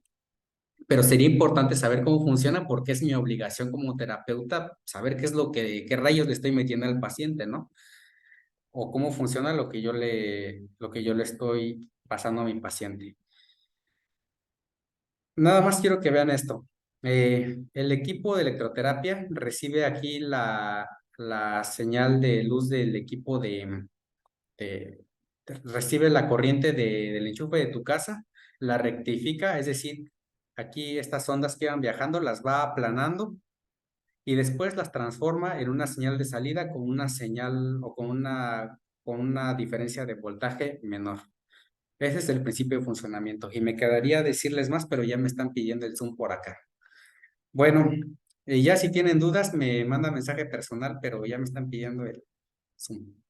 A: Pero sería importante saber cómo funciona porque es mi obligación como terapeuta saber qué rayos le estoy metiendo al paciente, ¿no? O cómo funciona lo que yo le estoy pasando a mi paciente. Nada más quiero que vean esto. El equipo de electroterapia recibe aquí la señal de luz del equipo recibe la corriente del enchufe de tu casa, la rectifica, es decir, aquí estas ondas que van viajando las va aplanando y después las transforma en una señal de salida con una señal o con una diferencia de voltaje menor. Ese es el principio de funcionamiento y me quedaría decirles más, pero ya me están pidiendo el Zoom por acá. Bueno, ya si tienen dudas me mandan mensaje personal, pero ya me están pidiendo el Zoom.